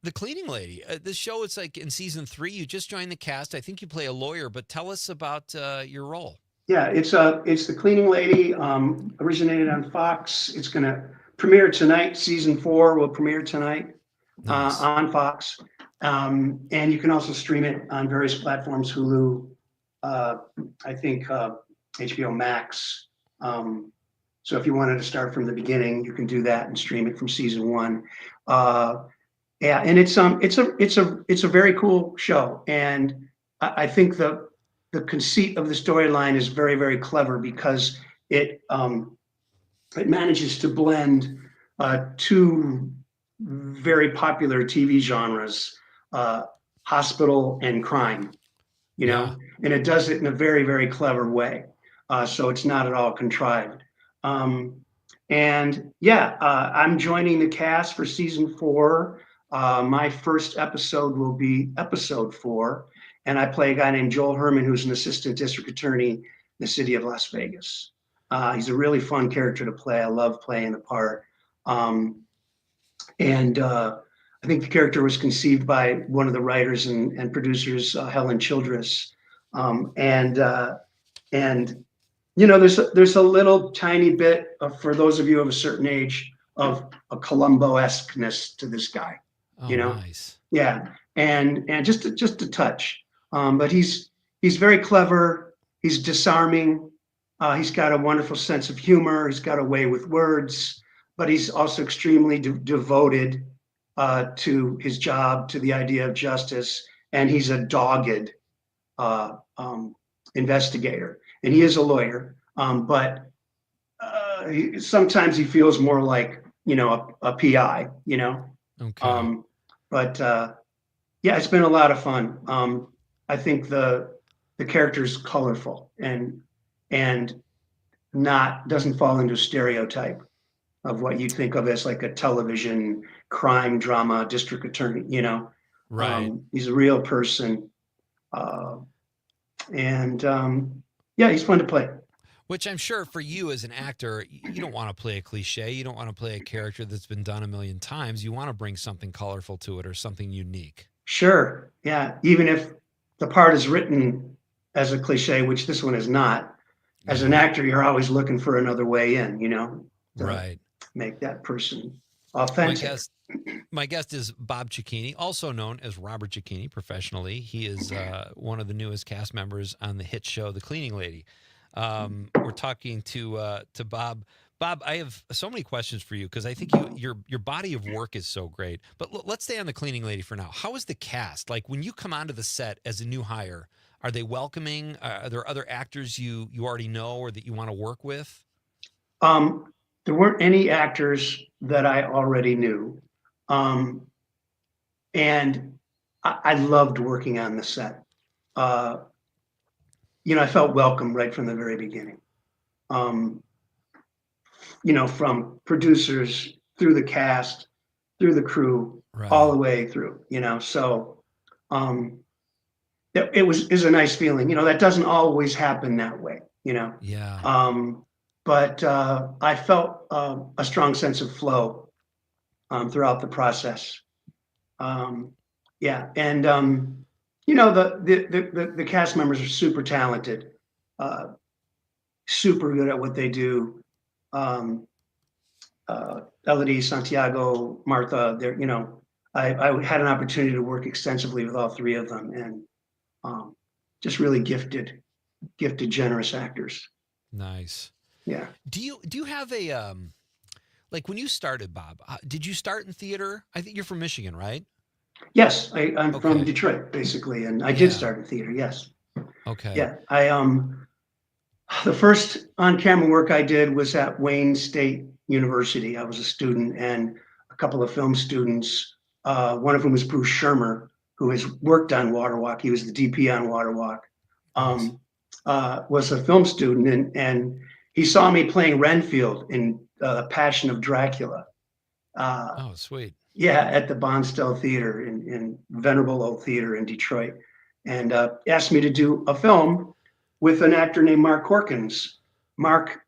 The Cleaning Lady. This show is like in season 3. You just joined the cast. I think you play a lawyer, but tell us about your role. Yeah, it's The Cleaning Lady, originated on Fox. It's going to premiere tonight. Season 4 will premiere tonight on Fox. And you can also stream it on various platforms, Hulu, I think HBO Max. So if you wanted to start from the beginning, you can do that and stream it from season 1. Yeah, and it's a very cool show, and I think the conceit of the storyline is very, very clever because it manages to blend 2 very popular TV genres, hospital and crime. you know, and it does it in a very, very clever way. So it's not at all contrived. I'm joining the cast for season 4. My first episode will be episode 4, and I play a guy named Joel Herman, who's an assistant district attorney in the city of Las Vegas. He's a really fun character to play. I love playing the part. I think the character was conceived by one of the writers and producers, Helen Childress. There's a little tiny bit of, for those of you of a certain age, of a Columbo-esqueness to this guy. Oh, nice. Yeah, and just a touch. But he's very clever. He's disarming. He's got a wonderful sense of humor. He's got a way with words, but he's also extremely devoted to his job, to the idea of justice, and he's a dogged investigator. And he is a lawyer, but sometimes he feels more like, a PI, Okay. It's been a lot of fun. I think the character's colorful and doesn't fall into a stereotype of what you think of as like a television crime drama district attorney, Right. He's a real person. He's fun to play. Which I'm sure for you as an actor, you don't want to play a cliche. You don't want to play a character that's been done a million times. You want to bring something colorful to it or something unique. Sure. Yeah. Even if the part is written as a cliche, which this one is not, as an actor, you're always looking for another way in, to Right. make that person authentic. My guest is Bob Cicchini, also known as Robert Cicchini professionally. He is one of the newest cast members on the hit show, The Cleaning Lady. We're talking to Bob. Bob, I have so many questions for you because I think your body of work is so great. But let's stay on The Cleaning Lady for now. How is the cast? Like when you come onto the set as a new hire, are they welcoming? Are there other actors you already know or that you want to work with? There weren't any actors that I already knew. And I loved working on the set. I felt welcome right from the very beginning. From producers through the cast, through the crew, all the way through, so it is a nice feeling. That doesn't always happen that way, Yeah. But I felt a strong sense of flow throughout the process. The cast members are super talented, super good at what they do. Elodie, Santiago, Martha, I had an opportunity to work extensively with all 3 of them, and just really gifted, generous actors. Nice. Yeah. Do you have a like when you started, Bob? Did you start in theater? I think you're from Michigan, right? Yes, I'm from Detroit, basically, and I did start in theater. Yes. Okay. Yeah, the first on-camera work I did was at Wayne State University. I was a student, and a couple of film students. One of them was Bruce Shermer, who has worked on Water Walk. He was the DP on Water Walk. Was a film student, and he saw me playing Renfield in Passion of Dracula. Oh, sweet. Yeah, at the Bonstell Theater in Venerable Old Theater in Detroit, and asked me to do a film with an actor named Mark Corkins. Mark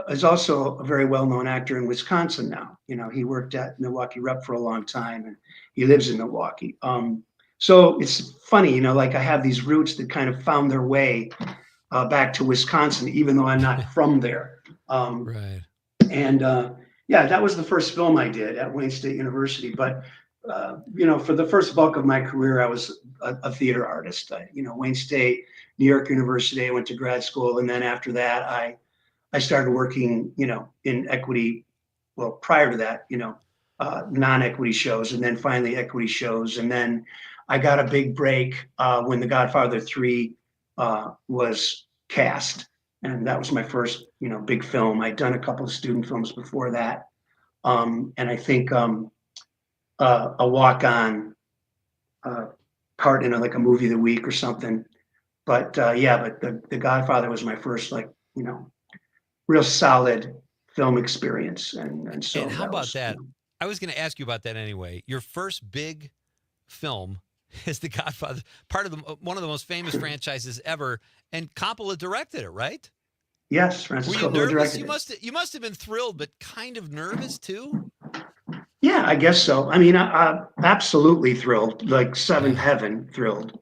is also a very well-known actor in Wisconsin now. He worked at Milwaukee Rep for a long time, and he lives in Milwaukee. So it's funny, like I have these roots that kind of found their way back to Wisconsin, even though I'm not from there. Right. And that was the first film I did at Wayne State University. But for the first bulk of my career, I was a theater artist. Wayne State, New York University. I went to grad school, and then after that, I started working, in equity. Well, prior to that, non-equity shows, and then finally equity shows, and then I got a big break when The Godfather 3 was cast, and that was my first, big film. I'd done a couple of student films before that, and I think a walk-on part in like a movie of the week or something. but the Godfather was my first, like, real solid film experience. And so And how that about was, that? I was going to ask you about that anyway. Your first big film is The Godfather, one of the most famous franchises ever, and Coppola directed it, right? yes, Francis Were you Coppola nervous? directed You must have been thrilled, but kind of nervous too. Yeah, I guess so. I mean, absolutely thrilled, like seventh heaven thrilled.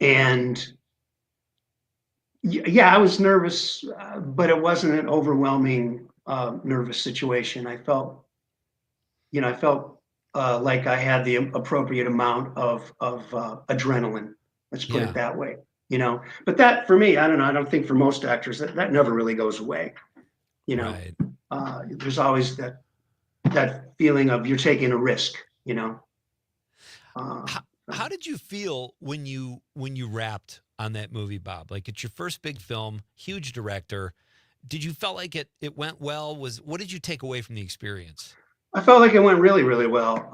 And yeah, I was nervous, but it wasn't an overwhelming nervous situation. I felt like I had the appropriate amount of adrenaline. Let's put it that way. But that for me, I don't know. I don't think for most actors that never really goes away. Right. There's always that feeling of you're taking a risk. How did you feel when you wrapped on that movie, Bob? Like, it's your first big film, huge director. Did you felt like it went well? What did you take away from the experience? I felt like it went really, really well.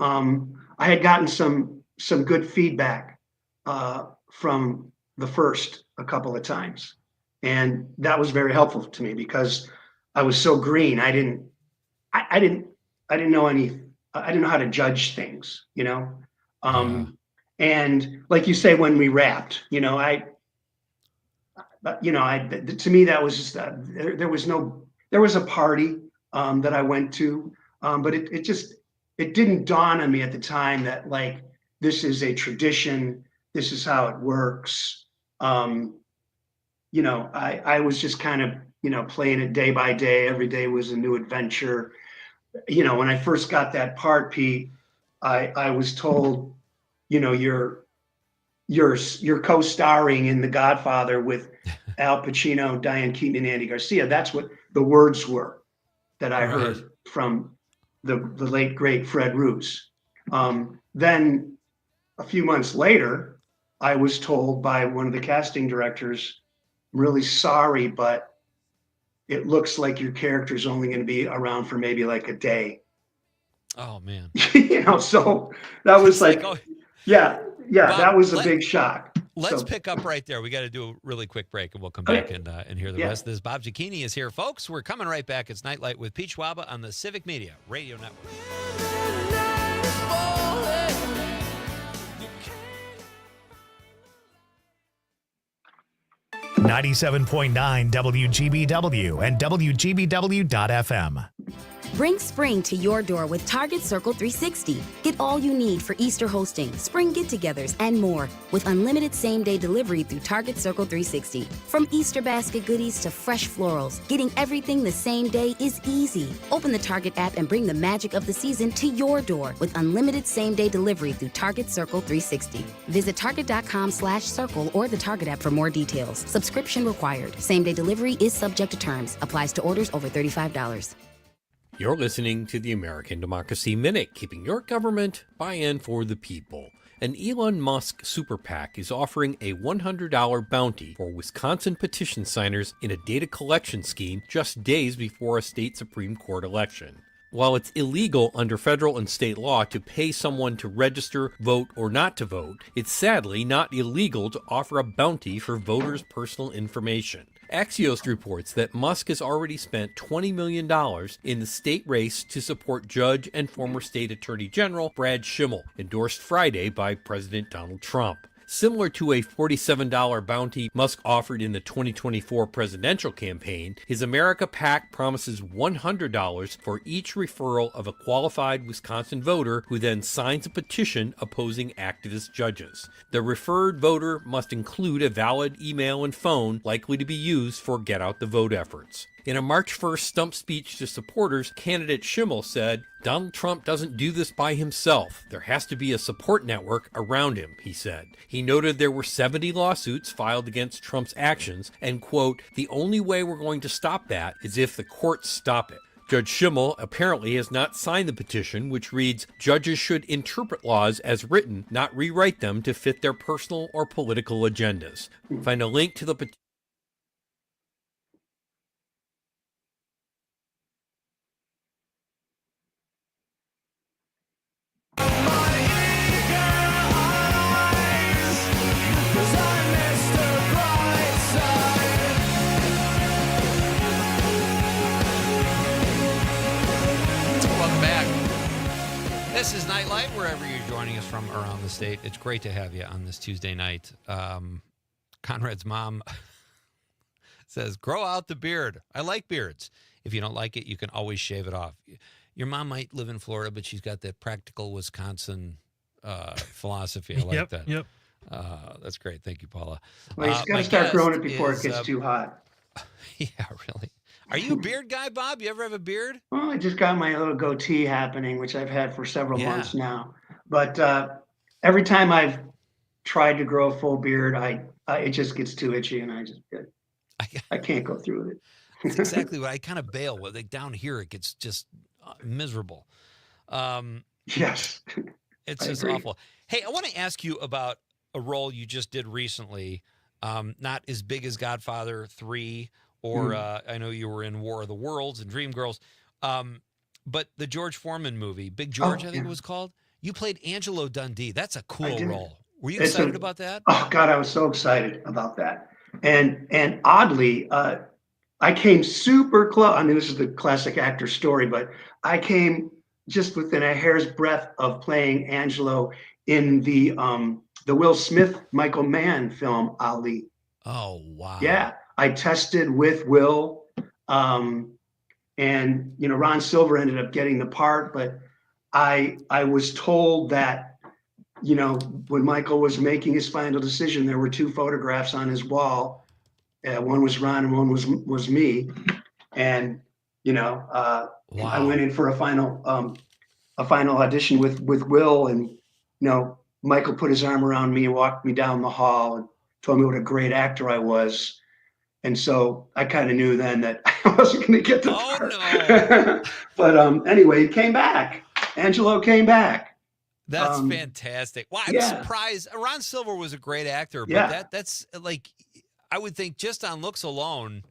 I had gotten some good feedback from the first a couple of times, and that was very helpful to me because I was so green. I didn't know how to judge things, and like you say, when we wrapped, to me that was just there was a party that I went to, but it didn't dawn on me at the time that, like, this is a tradition, this is how it works. I was just kind of playing it day by day. Every day was a new adventure. When I first got that part, Pete, I was told, you're co-starring in The Godfather with Al Pacino, Diane Keaton, and Andy Garcia. That's what the words were that I heard from the late great Fred Roos. Then a few months later, I was told by one of the casting directors, "I'm really sorry, but it looks like your character's only going to be around for maybe like a day." Oh man. So that was like Bob, that was a big shock. Let's pick up right there. We got to do a really quick break, and we'll come back and hear the rest of this. Bob Zucchini is here, folks. We're coming right back. It's Nightlight with Pete Schwaba on the Civic Media Radio Network. 97.9 WGBW and WGBW.FM. Bring spring to your door with Target Circle 360. Get all you need for Easter hosting, spring get-togethers, and more with unlimited same-day delivery through Target Circle 360. From Easter basket goodies to fresh florals, getting everything the same day is easy. Open the Target app and bring the magic of the season to your door with unlimited same-day delivery through Target Circle 360. Visit target.com/circle or the Target app for more details. Subscription required. Same-day delivery is subject to terms. Applies to orders over $35. You're listening to the American Democracy Minute, keeping your government buy-in for the people. An Elon Musk super PAC is offering a $100 bounty for Wisconsin petition signers in a data collection scheme just days before a state Supreme Court election. While it's illegal under federal and state law to pay someone to register, vote, or not to vote, it's sadly not illegal to offer a bounty for voters' personal information. Axios reports that Musk has already spent $20 million in the state race to support Judge and former State Attorney General Brad Schimmel, endorsed Friday by President Donald Trump. Similar to a $47 bounty Musk offered in the 2024 presidential campaign, his America PAC promises $100 for each referral of a qualified Wisconsin voter who then signs a petition opposing activist judges. The referred voter must include a valid email and phone likely to be used for get-out-the-vote efforts. In a March 1st stump speech to supporters, candidate Schimmel said, "Donald Trump doesn't do this by himself. There has to be a support network around him," he said. He noted there were 70 lawsuits filed against Trump's actions and, quote, "The only way we're going to stop that is if the courts stop it." Judge Schimmel apparently has not signed the petition, which reads, "Judges should interpret laws as written, not rewrite them to fit their personal or political agendas." Find a link to the petition. joining us from around the state. It's great to have you on this Tuesday night. Conrad's mom says, grow out the beard. I like beards. If you don't like it, you can always shave it off. Your mom might live in Florida, but she's got that practical Wisconsin philosophy. I like that. Yep. That's great. Thank you, Paula. Well, you got to start growing it before it gets too hot. Yeah, really. Are you a beard guy, Bob? You ever have a beard? Well, I just got my little goatee happening, which I've had for several months now. But every time I've tried to grow a full beard, it just gets too itchy, and I can't go through with it. That's exactly what I kind of bail with. Like down here, it gets just miserable. Yes, it's just awful. Hey, I want to ask you about a role you just did recently. Not as big as Godfather 3, or I know you were in War of the Worlds and Dreamgirls, but the George Foreman movie, Big George, I think it was called. You played Angelo Dundee. That's a cool role. Were you excited about that? Oh God, I was so excited about that. And oddly, I came super close. I mean, this is the classic actor story, but I came just within a hair's breadth of playing Angelo in the Will Smith, Michael Mann film, Ali. Oh, wow. Yeah, I tested with Will, and Ron Silver ended up getting the part, but I was told that, when Michael was making his final decision, there were 2 photographs on his wall. One was Ron and one was me, and I went in for a final audition with Will, and Michael put his arm around me and walked me down the hall and told me what a great actor I was. And so I kind of knew then that I wasn't going to get the part. No. But anyway, he came back. Angelo came back. That's fantastic. Well, I was surprised. Ron Silver was a great actor, but that's like, I would think just on looks alone,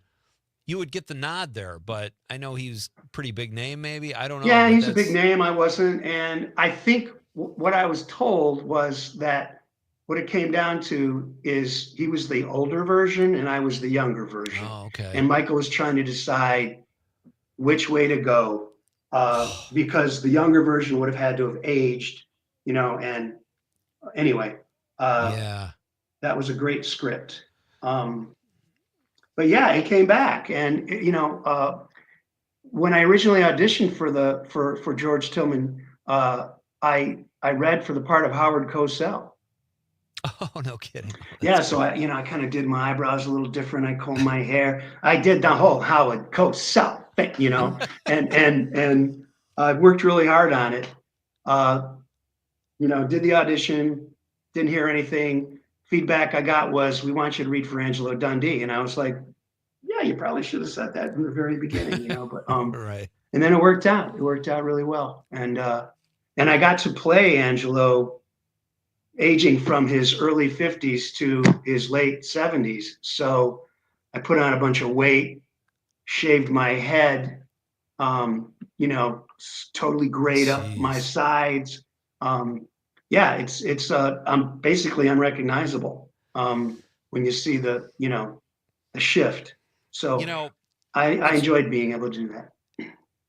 you would get the nod there. But I know he's a pretty big name, maybe. I don't know. Yeah, he's a big name. I wasn't. And I think what I was told was that what it came down to is he was the older version and I was the younger version. Oh, okay. And Michael was trying to decide which way to go, because the younger version would have had to have aged, and anyway, that was a great script. But yeah, it came back. And, when I originally auditioned for George Tillman, I read for the part of Howard Cosell. Oh, no kidding. Yeah, so I kind of did my eyebrows a little different. I combed my hair. I did the whole Howard Cosell thing, and I worked really hard on it. Did the audition, didn't hear anything. Feedback I got was, we want you to read for Angelo Dundee. And I was like, yeah, you probably should have said that from the very beginning, but right. And then it worked out. It worked out really well. And I got to play Angelo aging from his early 50s to his late 70s. So I put on a bunch of weight, shaved my head, totally grayed up my sides. I'm basically unrecognizable when you see the shift. So I enjoyed being able to do that.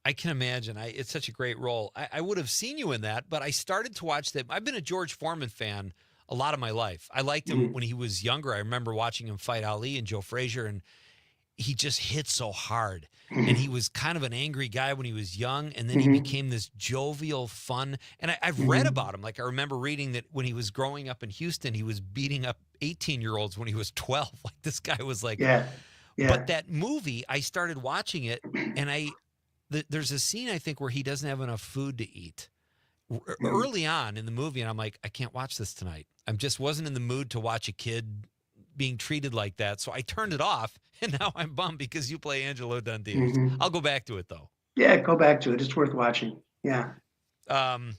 I can imagine. It's such a great role. I would have seen you in that, but I started to watch that. I've been a George Foreman fan a lot of my life. I liked him when he was younger. I remember watching him fight Ali and Joe Frazier, and he just hit so hard. And he was kind of an angry guy when he was young, and then he became this jovial, fun. And I've read about him. Like, I remember reading that when he was growing up in Houston, he was beating up 18-year-olds when he was 12. Like, this guy was like... Yeah. But that movie, I started watching it, and there's a scene, I think, where he doesn't have enough food to eat early on in the movie. And I'm like, I can't watch this tonight. I just wasn't in the mood to watch a kid being treated like that. So I turned it off, and now I'm bummed because you play Angelo Dundee. I'll go back to it, though. Yeah, go back to it. It's worth watching. Yeah. Bob,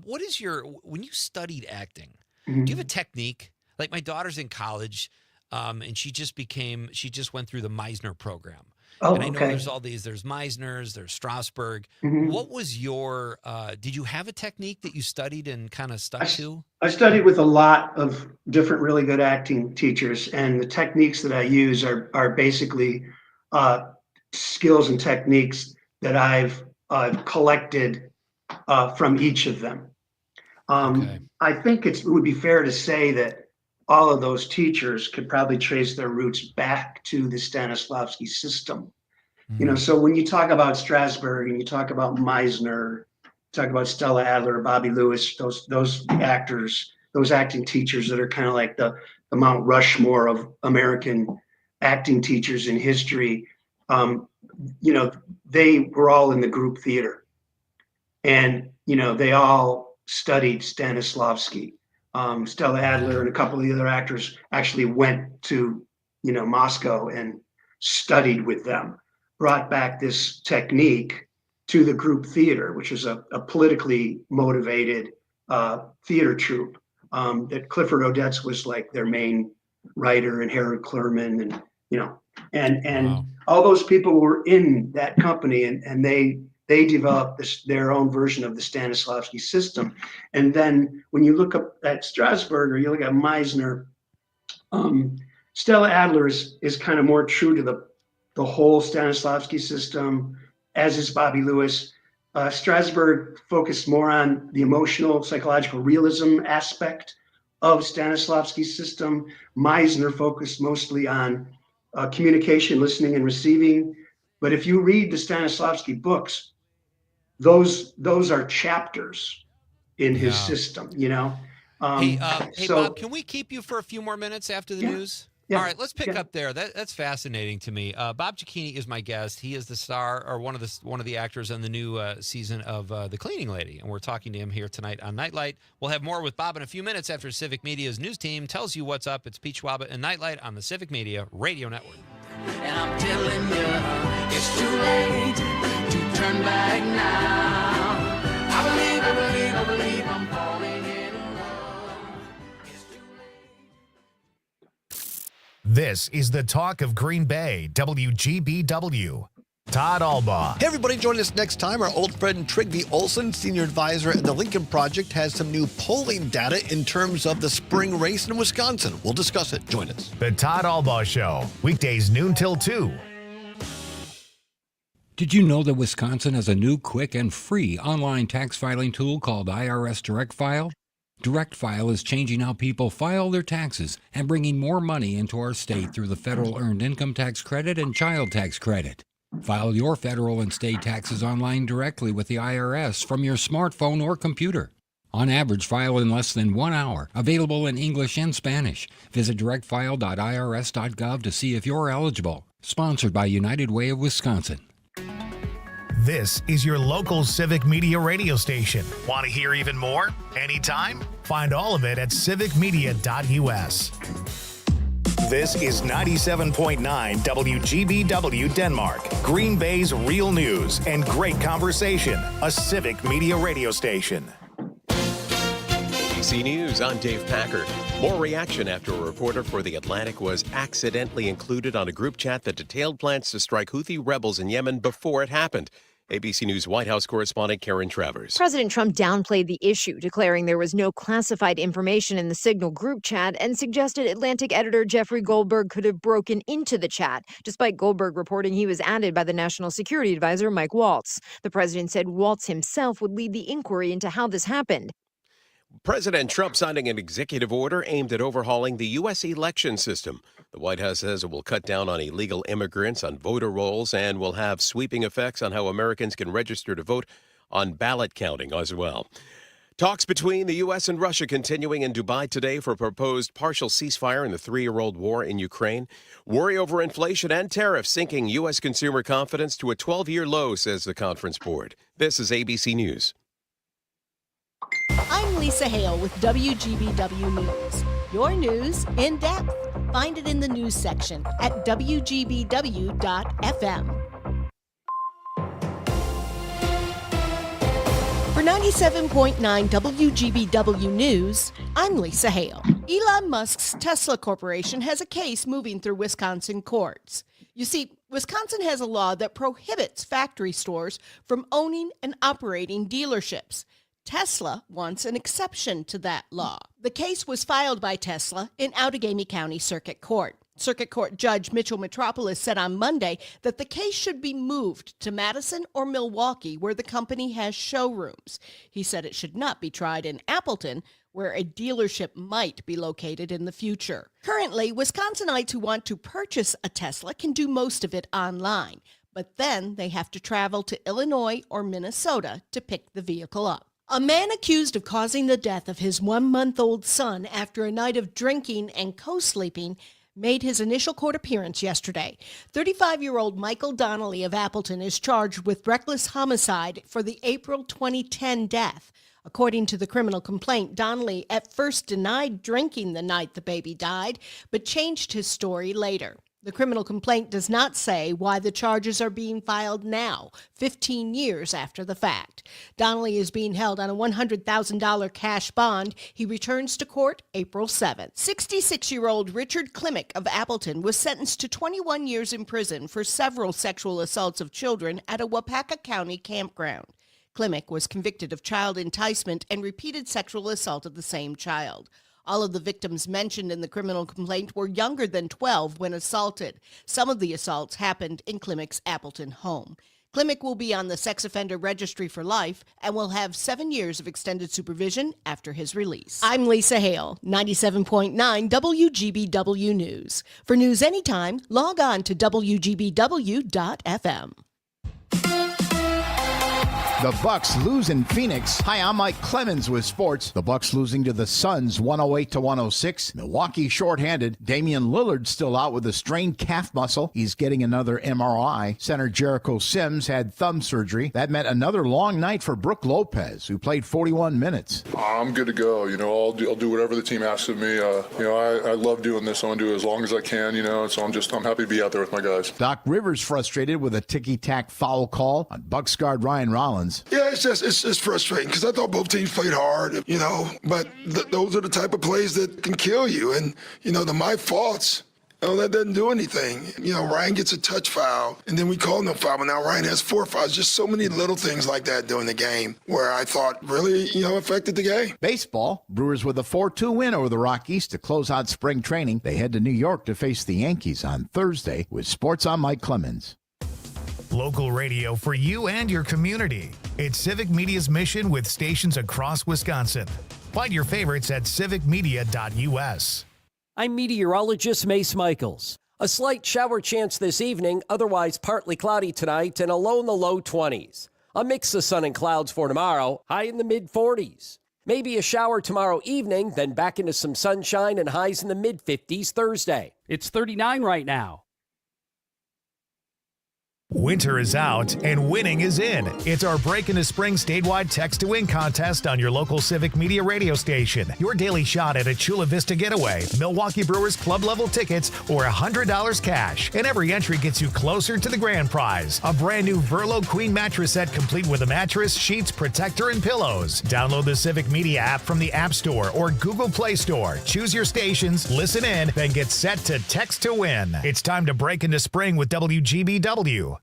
what is when you studied acting, do you have a technique? Like, my daughter's in college, and she just went through the Meisner program. Oh, and I know okay. there's Meisners, there's Strasberg. Mhm. What was did you have a technique that you studied and kind of stuck to? I studied with a lot of different really good acting teachers, and the techniques that I use are basically skills and techniques that I've collected from each of them. I think it would be fair to say that all of those teachers could probably trace their roots back to the Stanislavski system. You know, so when you talk about Strasberg and you talk about Meisner, talk about Stella Adler, Bobby Lewis, those actors, those acting teachers that are kind of like the Mount Rushmore of American acting teachers in history, you know, they were all in the group theater. And, you know, they all studied Stanislavski. Stella Adler and a couple of the other actors actually went to, you know, Moscow and studied with them, brought back this technique to the group theater, which is a politically motivated theater troupe that Clifford Odets was like their main writer, and Harold Clurman, and you know, and all those people were in that company, and they developed their own version of the Stanislavski system. And then when you look up at Strasberg or you look at Meisner, Stella Adler is kind of more true to the whole Stanislavski system, as is Bobby Lewis. Strasberg focused more on the emotional, psychological realism aspect of Stanislavski's system. Meisner focused mostly on communication, listening, and receiving. But if you read the Stanislavski books, those are chapters in his system, you know? Hey, Bob, can we keep you for a few more minutes after the news? Yeah, all right, let's pick up there. That's fascinating to me. Bob Cicchini is my guest. He is the star, or one of the actors on the new season of The Cleaning Lady, and we're talking to him here tonight on Nightlight. We'll have more with Bob in a few minutes after Civic Media's news team tells you what's up. It's Pete Schwaba and Nightlight on the Civic Media Radio Network. And I'm telling you, it's too late to turn back now. I believe I'm falling in love. This is the talk of Green Bay, WGBW. Todd Albaugh. Hey, everybody, join us next time. Our old friend Trygve Olsen, senior advisor at the Lincoln Project, has some new polling data in terms of the spring race in Wisconsin. We'll discuss it. Join us. The Todd Albaugh Show, weekdays noon till 2. Did you know that Wisconsin has a new, quick, and free online tax filing tool called IRS Direct File? Direct File is changing how people file their taxes and bringing more money into our state through the federal earned income tax credit and child tax credit. File your federal and state taxes online directly with the IRS from your smartphone or computer. On average, file in less than 1 hour. Available in English and Spanish. Visit directfile.irs.gov to see if you're eligible. Sponsored by United Way of Wisconsin. This is your local Civic Media radio station. Want to hear even more? Anytime? Find all of it at civicmedia.us. This is 97.9 WGBW Denmark, Green Bay's real news and great conversation, a Civic Media radio station. ABC News, I'm Dave Packard. More reaction after a reporter for The Atlantic was accidentally included on a group chat that detailed plans to strike Houthi rebels in Yemen before it happened. ABC News White House correspondent Karen Travers. President Trump downplayed the issue, declaring there was no classified information in the Signal group chat and suggested Atlantic editor Jeffrey Goldberg could have broken into the chat, despite Goldberg reporting he was added by the National Security Advisor Mike Waltz. The president said Waltz himself would lead the inquiry into how this happened. President Trump signing an executive order aimed at overhauling the U.S. election system. The White House says it will cut down on illegal immigrants on voter rolls and will have sweeping effects on how Americans can register to vote on ballot counting as well. Talks between the U.S. and Russia continuing in Dubai today for a proposed partial ceasefire in the 3-year-old war in Ukraine. Worry over inflation and tariffs sinking U.S. consumer confidence to a 12-year low, says the Conference Board. This is ABC News. I'm Lisa Hale with WGBW News. Your news in depth. Find it in the news section at WGBW.FM. For 97.9 WGBW News, I'm Lisa Hale. Elon Musk's Tesla Corporation has a case moving through Wisconsin courts. You see, Wisconsin has a law that prohibits factory stores from owning and operating dealerships. Tesla wants an exception to that law. The case was filed by Tesla in Outagamie County Circuit Court. Circuit Court Judge Mitchell Metropolis said on Monday that the case should be moved to Madison or Milwaukee, where the company has showrooms. He said it should not be tried in Appleton, where a dealership might be located in the future. Currently, Wisconsinites who want to purchase a Tesla can do most of it online, but then they have to travel to Illinois or Minnesota to pick the vehicle up. A man accused of causing the death of his 1-month-old son after a night of drinking and co-sleeping made his initial court appearance yesterday. 35-year-old Michael Donnelly of Appleton is charged with reckless homicide for the April 2010 death. According to the criminal complaint, Donnelly at first denied drinking the night the baby died, but changed his story later. The criminal complaint does not say why the charges are being filed now, 15 years after the fact. Donnelly is being held on a $100,000 cash bond. He returns to court April 7th. 66-year-old Richard Klimek of Appleton was sentenced to 21 years in prison for several sexual assaults of children at a Wapaka County campground. Klimek was convicted of child enticement and repeated sexual assault of the same child. All of the victims mentioned in the criminal complaint were younger than 12 when assaulted. Some of the assaults happened in Klimek's Appleton home. Klimek will be on the sex offender registry for life and will have 7 years of extended supervision after his release. I'm Lisa Hale, 97.9 WGBW News. For news anytime, log on to WGBW.FM. The Bucks lose in Phoenix. Hi, I'm Mike Clemens with sports. The Bucks losing to the Suns 108-106. Milwaukee shorthanded. Damian Lillard still out with a strained calf muscle. He's getting another MRI. Center Jericho Sims had thumb surgery. That meant another long night for Brook Lopez, who played 41 minutes. I'm good to go. I'll do whatever the team asks of me. I love doing this. I want to do it as long as I can, so I'm happy to be out there with my guys. Doc Rivers frustrated with a ticky-tack foul call on Bucks guard Ryan Rollins. Yeah, it's just frustrating because I thought both teams played hard, but those are the type of plays that can kill you. And, the my faults, that doesn't do anything. Ryan gets a touch foul, and then we call no foul, but now Ryan has 4 fouls. Just so many little things like that during the game where I thought really, affected the game. Baseball, Brewers with a 4-2 win over the Rockies to close out spring training. They head to New York to face the Yankees on Thursday. With sports, I'm Mike Clemens. Local radio for you and your community. It's Civic Media's mission with stations across Wisconsin. Find your favorites at civicmedia.us. I'm meteorologist Mace Michaels. A slight shower chance this evening, otherwise partly cloudy tonight and a low in the low 20s. A mix of sun and clouds for tomorrow, high in the mid-40s. Maybe a shower tomorrow evening, then back into some sunshine and highs in the mid-50s Thursday. It's 39 right now. Winter is out and winning is in. It's our Break into Spring statewide Text to Win contest on your local Civic Media radio station. Your daily shot at a Chula Vista getaway, Milwaukee Brewers club level tickets, or $100 cash. And every entry gets you closer to the grand prize. A brand new Verlo Queen mattress set complete with a mattress, sheets, protector, and pillows. Download the Civic Media app from the App Store or Google Play Store. Choose your stations, listen in, then get set to Text to Win. It's time to break into spring with WGBW.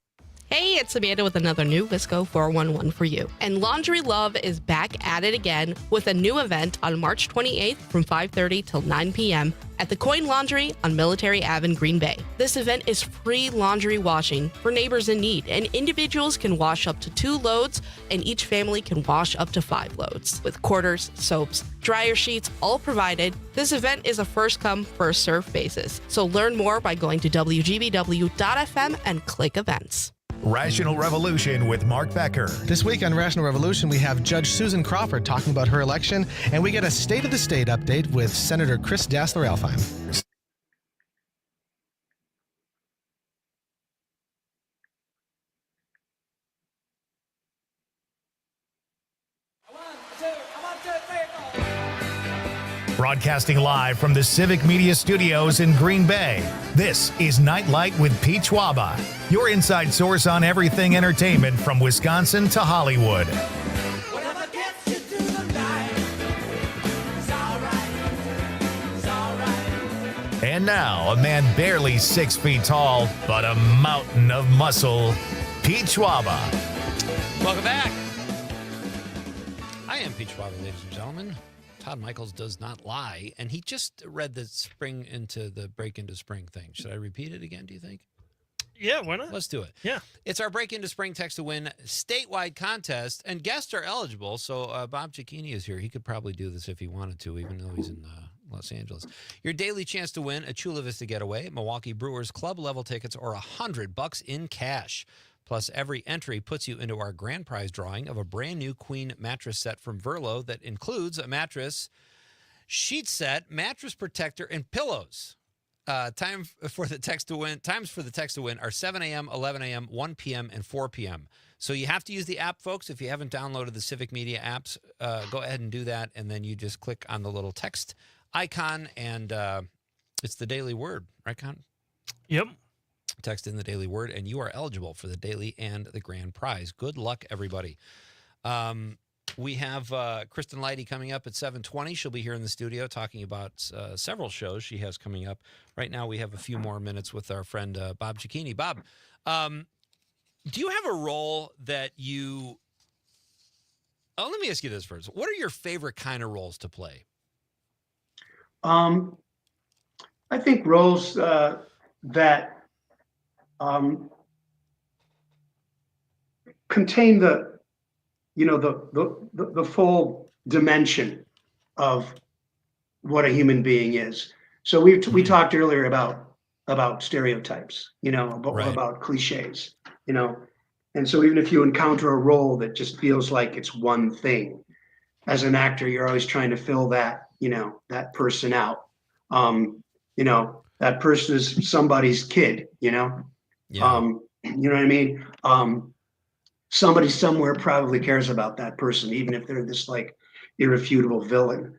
Hey, it's Amanda with another new Visco 411 for you. And Laundry Love is back at it again with a new event on March 28th from 5:30 till 9 p.m. at the Coin Laundry on Military Ave in Green Bay. This event is free laundry washing for neighbors in need, and individuals can wash up to 2 loads, and each family can wash up to 5 loads, with quarters, soaps, dryer sheets, all provided. This event is a first-come, first-served basis. So learn more by going to WGBW.FM and click events. Rational Revolution with Mark Becker. This week on Rational Revolution, we have Judge Susan Crawford talking about her election, and we get a State of the State update with Senator Chris Dassler-Alfheim. Broadcasting live from the Civic Media Studios in Green Bay, this is Night Light with Pete Schwaba, your inside source on everything entertainment from Wisconsin to Hollywood. And now, a man barely 6 feet tall, but a mountain of muscle, Pete Schwaba. Welcome back. I am Pete Schwaba, ladies and gentlemen. Todd Michaels does not lie, and he just read the break into spring thing. Should I repeat it again, do you think? Yeah, why not? Let's do it. Yeah. It's our break into spring text to win statewide contest, and guests are eligible. So Bob Cicchini is here. He could probably do this if he wanted to, even though he's in Los Angeles. Your daily chance to win a Chula Vista getaway, Milwaukee Brewers club level tickets, or $100 in cash. Plus, every entry puts you into our grand prize drawing of a brand new queen mattress set from Verlo that includes a mattress, sheet set, mattress protector, and pillows. Times for the text to win are 7 a.m., 11 a.m., 1 p.m., and 4 p.m. So you have to use the app, folks. If you haven't downloaded the Civic Media apps, go ahead and do that, and then you just click on the little text icon, and it's the daily word, right, Con? Yep. Text in the daily word, and you are eligible for the daily and the grand prize. Good luck, everybody. We have Kristen Leidy coming up at 7:20. She'll be here in the studio talking about several shows she has coming up. Right now, we have a few more minutes with our friend Bob Cicchini. Bob, do you have a role that you... Oh, let me ask you this first. What are your favorite kind of roles to play? I think roles that contain the full dimension of what a human being is. So we talked earlier about stereotypes, about cliches, and so even if you encounter a role that just feels like it's one thing, as an actor, you're always trying to fill that person out. That person is somebody's kid, Yeah. you know what I mean? Somebody somewhere probably cares about that person, even if they're this like irrefutable villain.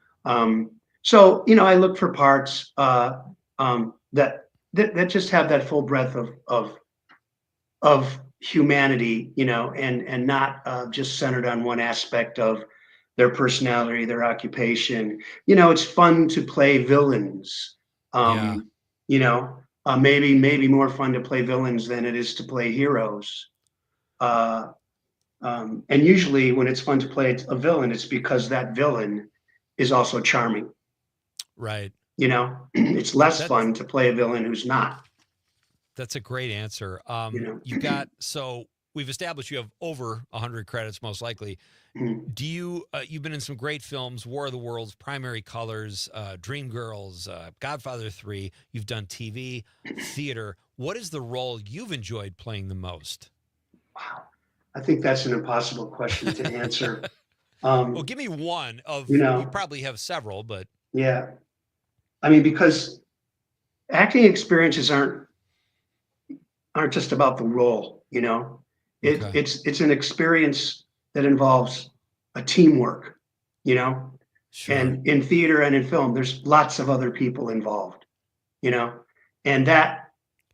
So I look for parts that just have that full breadth of humanity, and not just centered on one aspect of their personality, their occupation. It's fun to play villains. Maybe more fun to play villains than it is to play heroes. And usually when it's fun to play a villain, it's because that villain is also charming. Right. It's less fun to play a villain who's not. That's a great answer. So we've established you have over 100 credits, most likely. Do you've been in some great films, War of the Worlds, Primary Colors, Dreamgirls, Godfather 3. You've done TV, theater. What is the role you've enjoyed playing the most? Wow. I think that's an impossible question to answer. Well, give me one of, you probably have several, but. Yeah. I mean, because acting experiences aren't just about the role, it's an experience that involves a teamwork, Sure. And in theater and in film, there's lots of other people involved, and that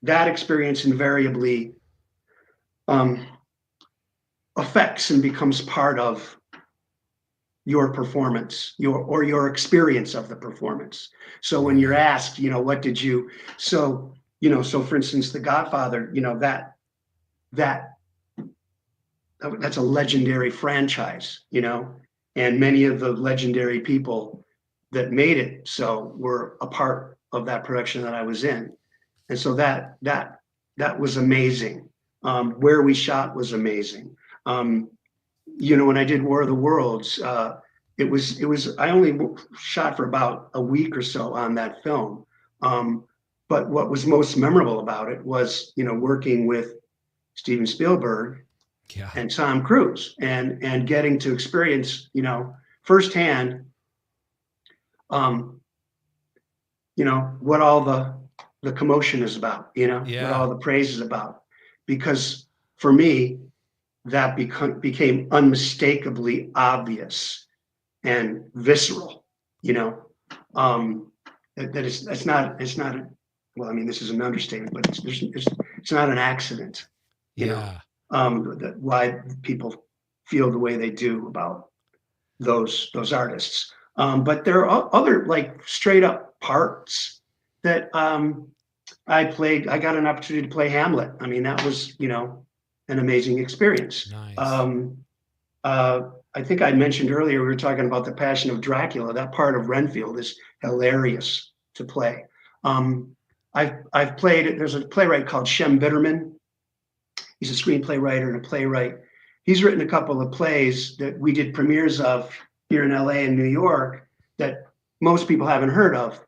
experience invariably affects and becomes part of your performance, your experience of the performance. So when you're asked, what did you, so for instance, The Godfather, that's a legendary franchise, and many of the legendary people that made it so were a part of that production that I was in. And so that was amazing. Where we shot was amazing. When I did War of the Worlds, it was I only shot for about a week or so on that film. But what was most memorable about it was, working with Steven Spielberg and Tom Cruise and getting to experience, firsthand, what all the commotion is about, what all the praise is about. Because for me, that became unmistakably obvious and visceral, it's not well, I mean, this is an understatement, but it's not an accident, why people feel the way they do about those artists. But there are other like straight up parts that I played. I got an opportunity to play Hamlet. I mean, that was, an amazing experience. Nice. I think I mentioned earlier, we were talking about the Passion of Dracula. That part of Renfield is hilarious to play. I've played it. There's a playwright called Shem Bitterman. He's a screenplay writer and a playwright. He's written a couple of plays that we did premieres of here in LA and New York that most people haven't heard of,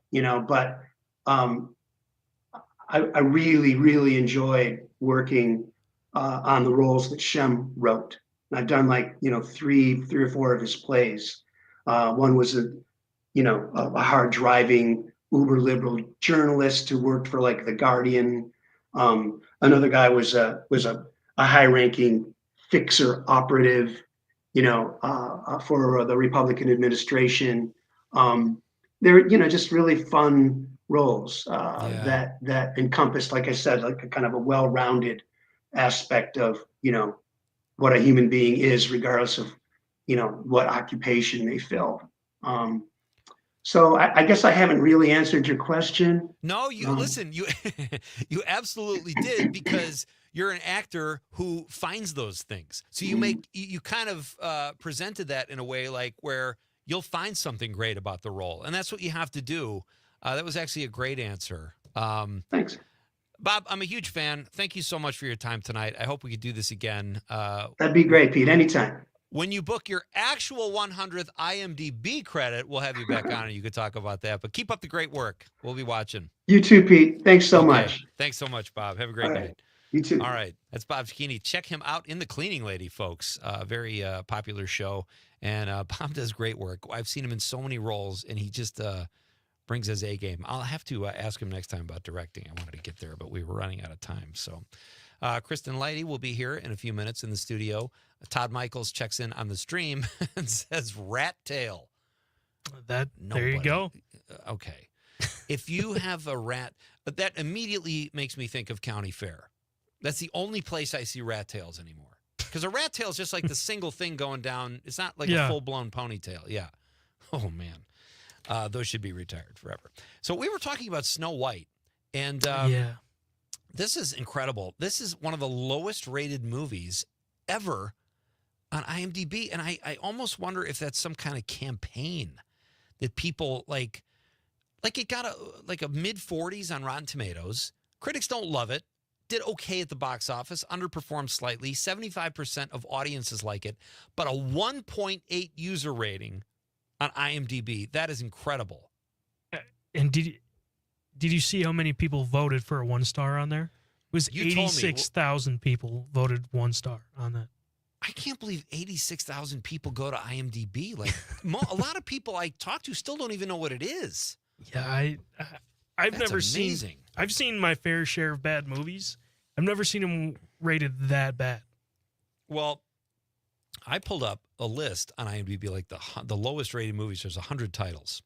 but I really, really enjoyed working on the roles that Shem wrote. And I've done three or four of his plays. One was a hard driving uber liberal journalist who worked for The Guardian. Another guy was a high ranking fixer operative, for the Republican administration. They're just really fun roles that encompass, like I said, a kind of a well-rounded aspect of what a human being is, regardless of what occupation they fill. So I guess I haven't really answered your question. No, listen, you you absolutely did, because you're an actor who finds those things. So you kind of presented that in a way where you'll find something great about the role, and that's what you have to do. That was actually a great answer. Thanks, Bob. I'm a huge fan. Thank you so much for your time tonight. I hope we could do this again. That'd be great, Pete. Anytime. When you book your actual 100th IMDb credit, we'll have you back on and you could talk about that. But keep up the great work. We'll be watching. You too, Pete. Thanks so much. Thanks so much, Bob. Have a great night. You too. All right. That's Bob Zucchini. Check him out in The Cleaning Lady, folks. Very popular show. And Bob does great work. I've seen him in so many roles, and he just brings his A game. I'll have to ask him next time about directing. I wanted to get there, but we were running out of time. So Kristen Leidy will be here in a few minutes in the studio. Todd Michaels checks in on the stream and says rat tail. There you go. Okay. If you have a rat, that immediately makes me think of County Fair. That's the only place I see rat tails anymore. Because a rat tail is just like the single thing going down. It's not like a full-blown ponytail. Yeah. Oh, man. Those should be retired forever. So we were talking about Snow White. And this is incredible. This is one of the lowest rated movies ever on IMDb. And I almost wonder if that's some kind of campaign that people like it got a mid-40s on Rotten Tomatoes. Critics don't love it. Did okay at the box office, underperformed slightly. 75% of audiences like it, but a 1.8 user rating on IMDb. That is incredible. And did you see how many people voted for a 1 star on there? It was 86,000 people voted 1 star on that. I can't believe 86,000 people go to IMDb. A lot of people I talk to still don't even know what it is. Yeah, I've never seen. I've seen my fair share of bad movies. I've never seen them rated that bad. Well, I pulled up a list on IMDb, the lowest rated movies. There's 100 titles.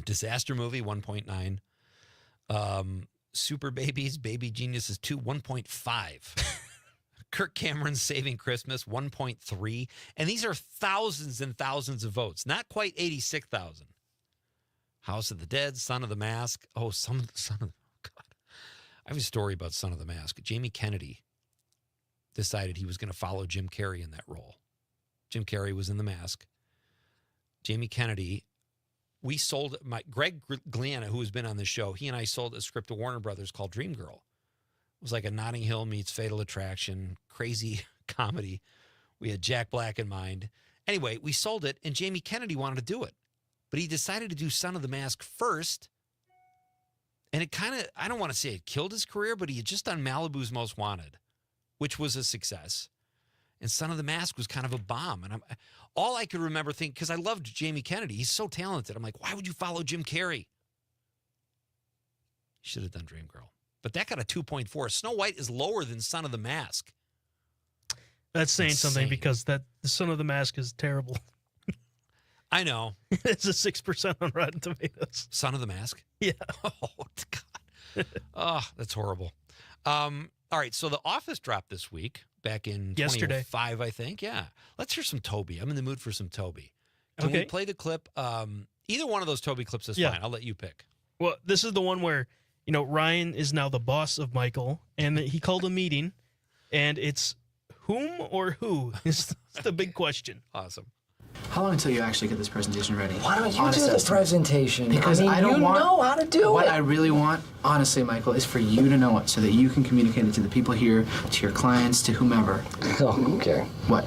Disaster movie, 1.9. Super Babies, Baby Geniuses 2, 1.5. Kirk Cameron's Saving Christmas, 1.3. And these are thousands and thousands of votes. Not quite 86,000. House of the Dead, Son of the Mask. Oh, Son of God. I have a story about Son of the Mask. Jamie Kennedy decided he was going to follow Jim Carrey in that role. Jim Carrey was in The Mask. Jamie Kennedy, we sold Greg Gliana, who has been on this show, he and I sold a script to Warner Brothers called Dream Girl. It was like a Notting Hill meets Fatal Attraction, crazy comedy. We had Jack Black in mind. Anyway, we sold it, and Jamie Kennedy wanted to do it. But he decided to do Son of the Mask first. And it kind of, I don't want to say it killed his career, but he had just done Malibu's Most Wanted, which was a success. And Son of the Mask was kind of a bomb. And all I could remember thinking, because I loved Jamie Kennedy. He's so talented. I'm like, why would you follow Jim Carrey? Should have done Dreamgirl. But that got a 2.4. Snow White is lower than Son of the Mask. That's saying something, because the Son of the Mask is terrible. I know. It's a 6% on Rotten Tomatoes. Son of the Mask? Yeah. Oh, God. Oh, that's horrible. All right, so The Office dropped this week, back in Yesterday. 2005, I think. Yeah. Let's hear some Toby. I'm in the mood for some Toby. Can we play the clip? Either one of those Toby clips is fine. I'll let you pick. Well, this is the one where, Ryan is now the boss of Michael, and he called a meeting, and it's Whom or who is the big question. Awesome. How long until you actually get this presentation ready? Why don't you Honest do the estimate. presentation? Because I don't you want. know how to do what it. I really want, honestly, Michael, is for you to know it so that you can communicate it to the people here, to your clients, to whomever. Oh, okay. What?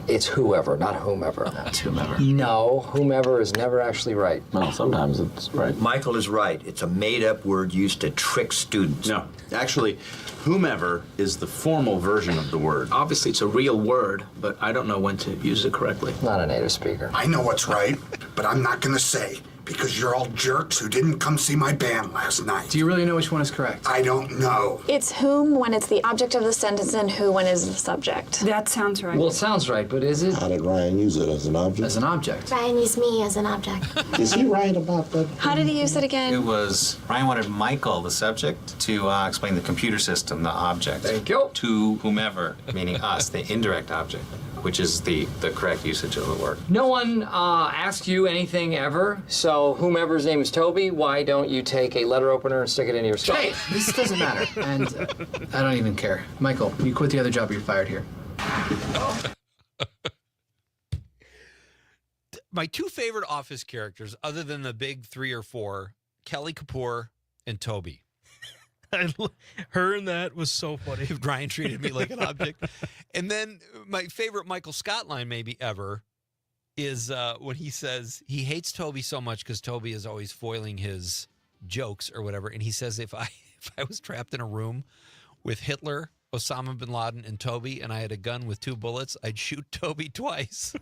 It's whoever, not whomever. It's whomever. No, whomever is never actually right. Well, sometimes it's right. Michael is right. It's a made-up word used to trick students. No, actually, whomever is the formal version of the word. Obviously, it's a real word, but I don't know when to use it correctly. Not a native speaker. I know what's right, but I'm not going to say because you're all jerks who didn't come see my band last night. Do you really know which one is correct? I don't know. It's whom when it's the object of the sentence and who when is the subject. That sounds right. Well, it sounds right, but is it? How did Ryan use it as an object? As an object. Ryan used me as an object. Is he right about that? How did he use it again? It was, Ryan wanted Michael, the subject, to explain the computer system, the object. Thank you. To whomever, meaning us, the indirect object, which is the correct usage of the word. No one asks you anything ever, so whomever's name is Toby, why don't you take a letter opener and stick it into your skull? Hey, this doesn't matter, and I don't even care. Michael, you quit the other job, you're fired here. My two favorite Office characters, other than the big 3 or 4, Kelly Kapoor and Toby. Her and that was so funny. Ryan treated me like an object. And then my favorite Michael Scott line maybe ever is when he says he hates Toby so much because Toby is always foiling his jokes or whatever. And he says, if I was trapped in a room with Hitler, Osama bin Laden, and Toby, and I had a gun with 2 bullets, I'd shoot Toby twice.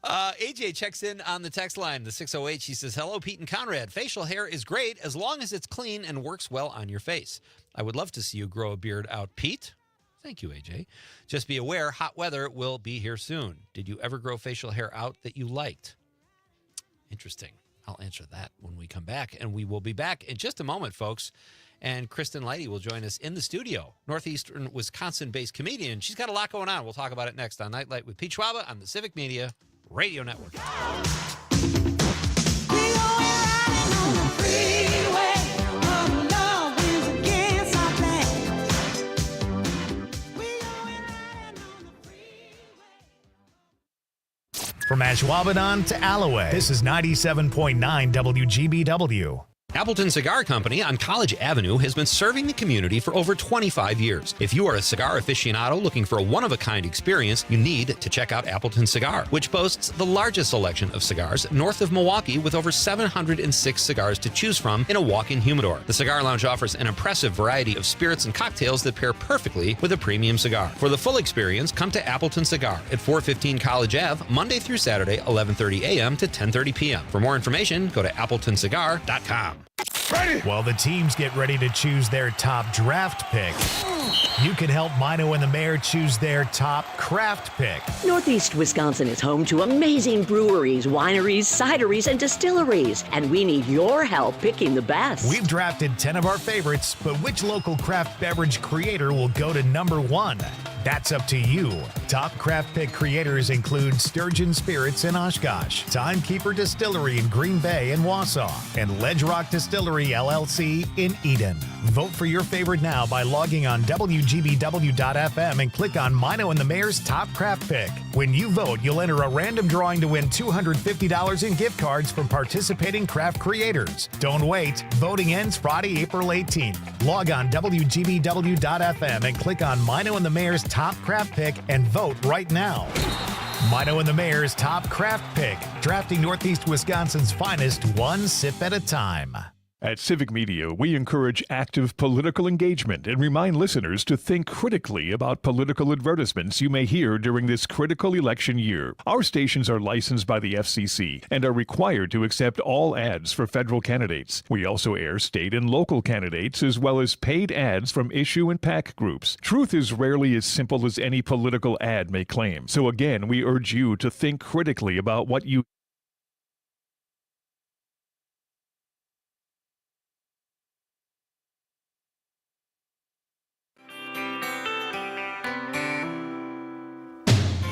AJ checks in on the text line, the 608. She says, hello, Pete and Conrad. Facial hair is great as long as it's clean and works well on your face. I would love to see you grow a beard out, Pete. Thank you, AJ. Just be aware, hot weather will be here soon. Did you ever grow facial hair out that you liked? Interesting. I'll answer that when we come back. And we will be back in just a moment, folks. And Kristen Leidy will join us in the studio. Northeastern Wisconsin-based comedian. She's got a lot going on. We'll talk about it next on Nightlight with Pete Schwaba on the Civic Media Radio Network. From Ashwaubenon to Alloway, this is 97.9 WGBW. Appleton Cigar Company on College Avenue has been serving the community for over 25 years. If you are a cigar aficionado looking for a one-of-a-kind experience, you need to check out Appleton Cigar, which boasts the largest selection of cigars north of Milwaukee with over 706 cigars to choose from in a walk-in humidor. The Cigar Lounge offers an impressive variety of spirits and cocktails that pair perfectly with a premium cigar. For the full experience, come to Appleton Cigar at 415 College Ave, Monday through Saturday, 11:30 a.m. to 10:30 p.m. For more information, go to appletoncigar.com. Ready? While the teams get ready to choose their top draft pick, you can help Mino and the Mayor choose their top craft pick. Northeast Wisconsin is home to amazing breweries, wineries, cideries, and distilleries, and we need your help picking the best. We've drafted 10 of our favorites, but which local craft beverage creator will go to number 1? That's up to you. Top craft pick creators include Sturgeon Spirits in Oshkosh, Timekeeper Distillery in Green Bay and Wausau, and Ledge Rock Distillery LLC in Eden. Vote for your favorite now by logging on WGBW.FM and click on Mino and the Mayor's Top Craft Pick. When you vote, you'll enter a random drawing to win $250 in gift cards from participating craft creators. Don't wait. Voting ends Friday, April 18th. Log on WGBW.FM and click on Mino and the Mayor's Top Craft Pick and vote right now. Mino and the Mayor's Top Craft Pick, drafting Northeast Wisconsin's finest one sip at a time. At Civic Media, we encourage active political engagement and remind listeners to think critically about political advertisements you may hear during this critical election year. Our stations are licensed by the FCC and are required to accept all ads for federal candidates. We also air state and local candidates as well as paid ads from issue and PAC groups. Truth is rarely as simple as any political ad may claim. So again, we urge you to think critically about what you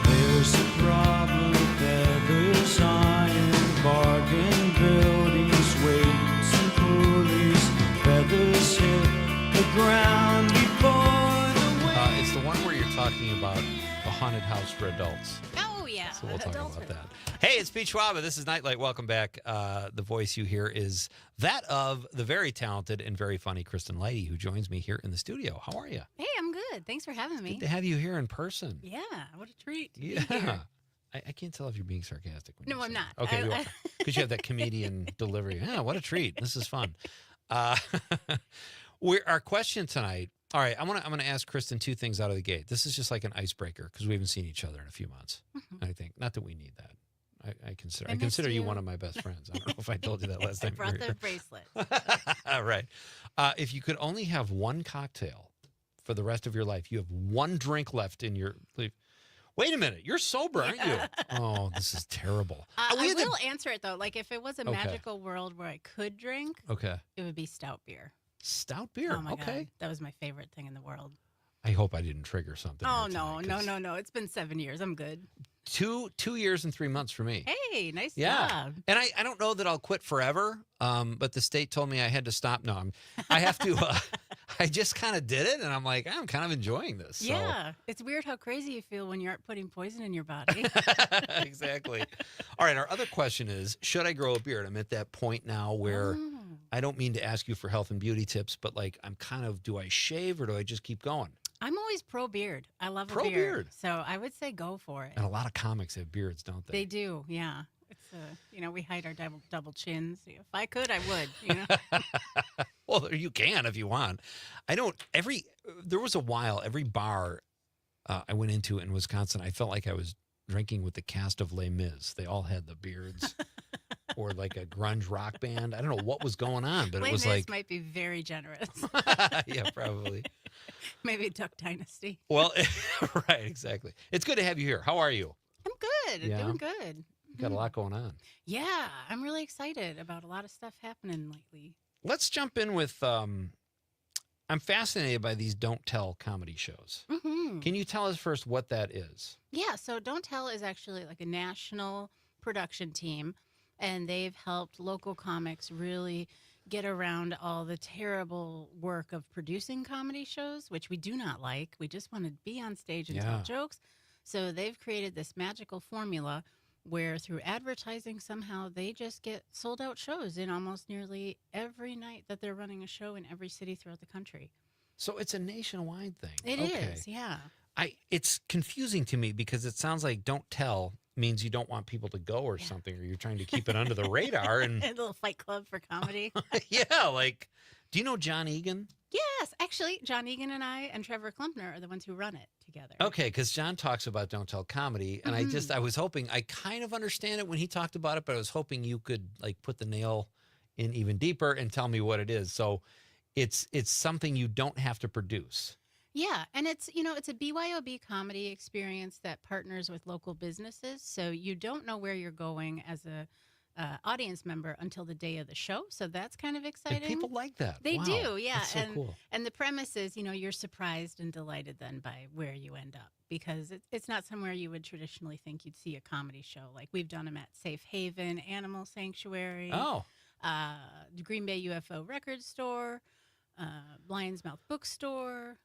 There's a problem with feathers, iron, bargain buildings, weights and pulleys. Feathers hit the ground before the Yeah, So we'll talk adulthood. about that. Hey, it's Pete Schwaba. This is Nightlight. Welcome back. The voice you hear is that of the very talented and very funny Kristen Lite, who joins me here in the studio. How are you? Hey, I'm good. Thanks for having me. Good to have you here in person. Yeah, what a treat. to be Yeah. here. I can't tell if you're being sarcastic. When No, you I'm say not. that. Okay, you are. Because you have that comedian delivery. Yeah, what a treat. This is fun. Our question tonight. All right, I'm gonna ask Kristen two things out of the gate. This is just like an icebreaker because we haven't seen each other in a few months. I think not that we need that. I consider you one of my best friends. I don't know if I told you that last time. I brought the bracelet. All right. If you could only have one cocktail for the rest of your life, you have one drink left in your. Wait a minute, you're sober, aren't you? Oh, this is terrible. I will answer it though. Like if it was a Okay. magical world where I could drink, Okay. it would be stout beer. Stout beer. Oh my Okay. God, that was my favorite thing in the world. I hope I didn't trigger something. Oh here no, tonight, 'cause no! It's been 7 years. I'm good. 2 years and 3 months for me. Hey, nice Yeah. job. And I don't know that I'll quit forever, but the state told me I had to stop. No, I have to. I just kind of did it, and I'm like, I'm kind of enjoying this. So. Yeah, it's weird how crazy you feel when you aren't putting poison in your body. Exactly. All right, our other question is, should I grow a beard? I'm at that point now where I don't mean to ask you for health and beauty tips, but like I'm kind of, do I shave or do I just keep going? I'm always pro beard. I love Pro a beard. beard. So I would say go for it. And a lot of comics have beards, don't they? They do, yeah. It's we hide our double chins. If I could, I would. Well, you can if you want. I don't. There was a while, every bar I went into in Wisconsin, I felt like I was drinking with the cast of Les Mis. They all had the beards, or like a grunge rock band. I don't know what was going on, but Les it was Mis like, might be very generous. yeah, probably. Maybe Duck Dynasty. Well, right, exactly. It's good to have you here. How are you? I'm good. Yeah. Doing good. Got a lot going on. Yeah, I'm really excited about a lot of stuff happening lately. Let's jump in with. I'm fascinated by these don't tell comedy shows. Mm-hmm. Can you tell us first what that is? Yeah, so Don't Tell is actually like a national production team, and they've helped local comics really get around all the terrible work of producing comedy shows, which we do not like. We just want to be on stage and tell jokes. So they've created this magical formula where through advertising somehow they just get sold out shows in almost nearly every night that they're running a show in every city throughout the country. So it's a nationwide thing. It is, yeah. It's confusing to me because it sounds like don't tell means you don't want people to go or something, or you're trying to keep it under the radar. And A little fight club for comedy. yeah, like, do you know John Egan? Yes, actually, John Egan and I and Trevor Klumpner are the ones who run it together. Okay, because John talks about don't tell comedy, and I was hoping, I kind of understand it when he talked about it, but I was hoping you could like put the nail in even deeper and tell me what it is. So it's something you don't have to produce. Yeah, and it's a BYOB comedy experience that partners with local businesses, so you don't know where you're going as a audience member until the day of the show. So that's kind of exciting. And people like that. They Wow, do, yeah. that's so cool. And the premise is, you're surprised and delighted then by where you end up, because it's not somewhere you would traditionally think you'd see a comedy show. Like we've done them at Safe Haven, Animal Sanctuary, the Green Bay UFO Record Store, Lion's Mouth Bookstore,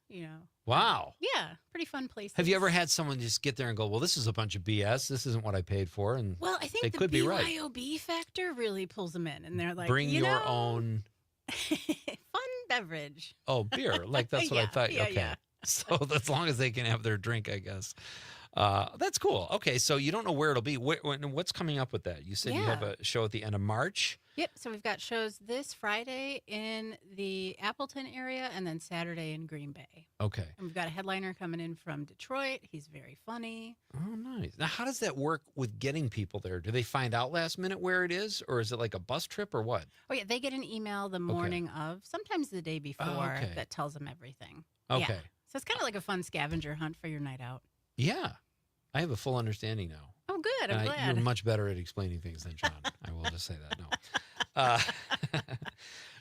Wow. Yeah, pretty fun places. Have you ever had someone just get there and go, well, this is a bunch of BS. This isn't what I paid for. And Well, I think they the could be right. BYOB factor really pulls them in, and they're like, Bring your own. fun beverage. Oh, beer. Like that's what I Yeah, thought. yeah, Okay. yeah. So as long as they can have their drink, I guess. That's cool. Okay. So you don't know where it'll be. What's coming up with that? You said you have Yeah. a show at the end of March. Yep. So we've got shows this Friday in the Appleton area, and then Saturday in Green Bay. Okay. And we've got a headliner coming in from Detroit. He's very funny. Oh, nice. Now, how does that work with getting people there? Do they find out last minute where it is, or is it like a bus trip or what? Oh, yeah. They get an email the morning of, sometimes the day before, okay. that tells them everything. Okay. Yeah. So it's kind of like a fun scavenger hunt for your night out. Yeah. I have a full understanding now. Oh, good. I'm And glad. You're much better at explaining things than John. I will just say that. No.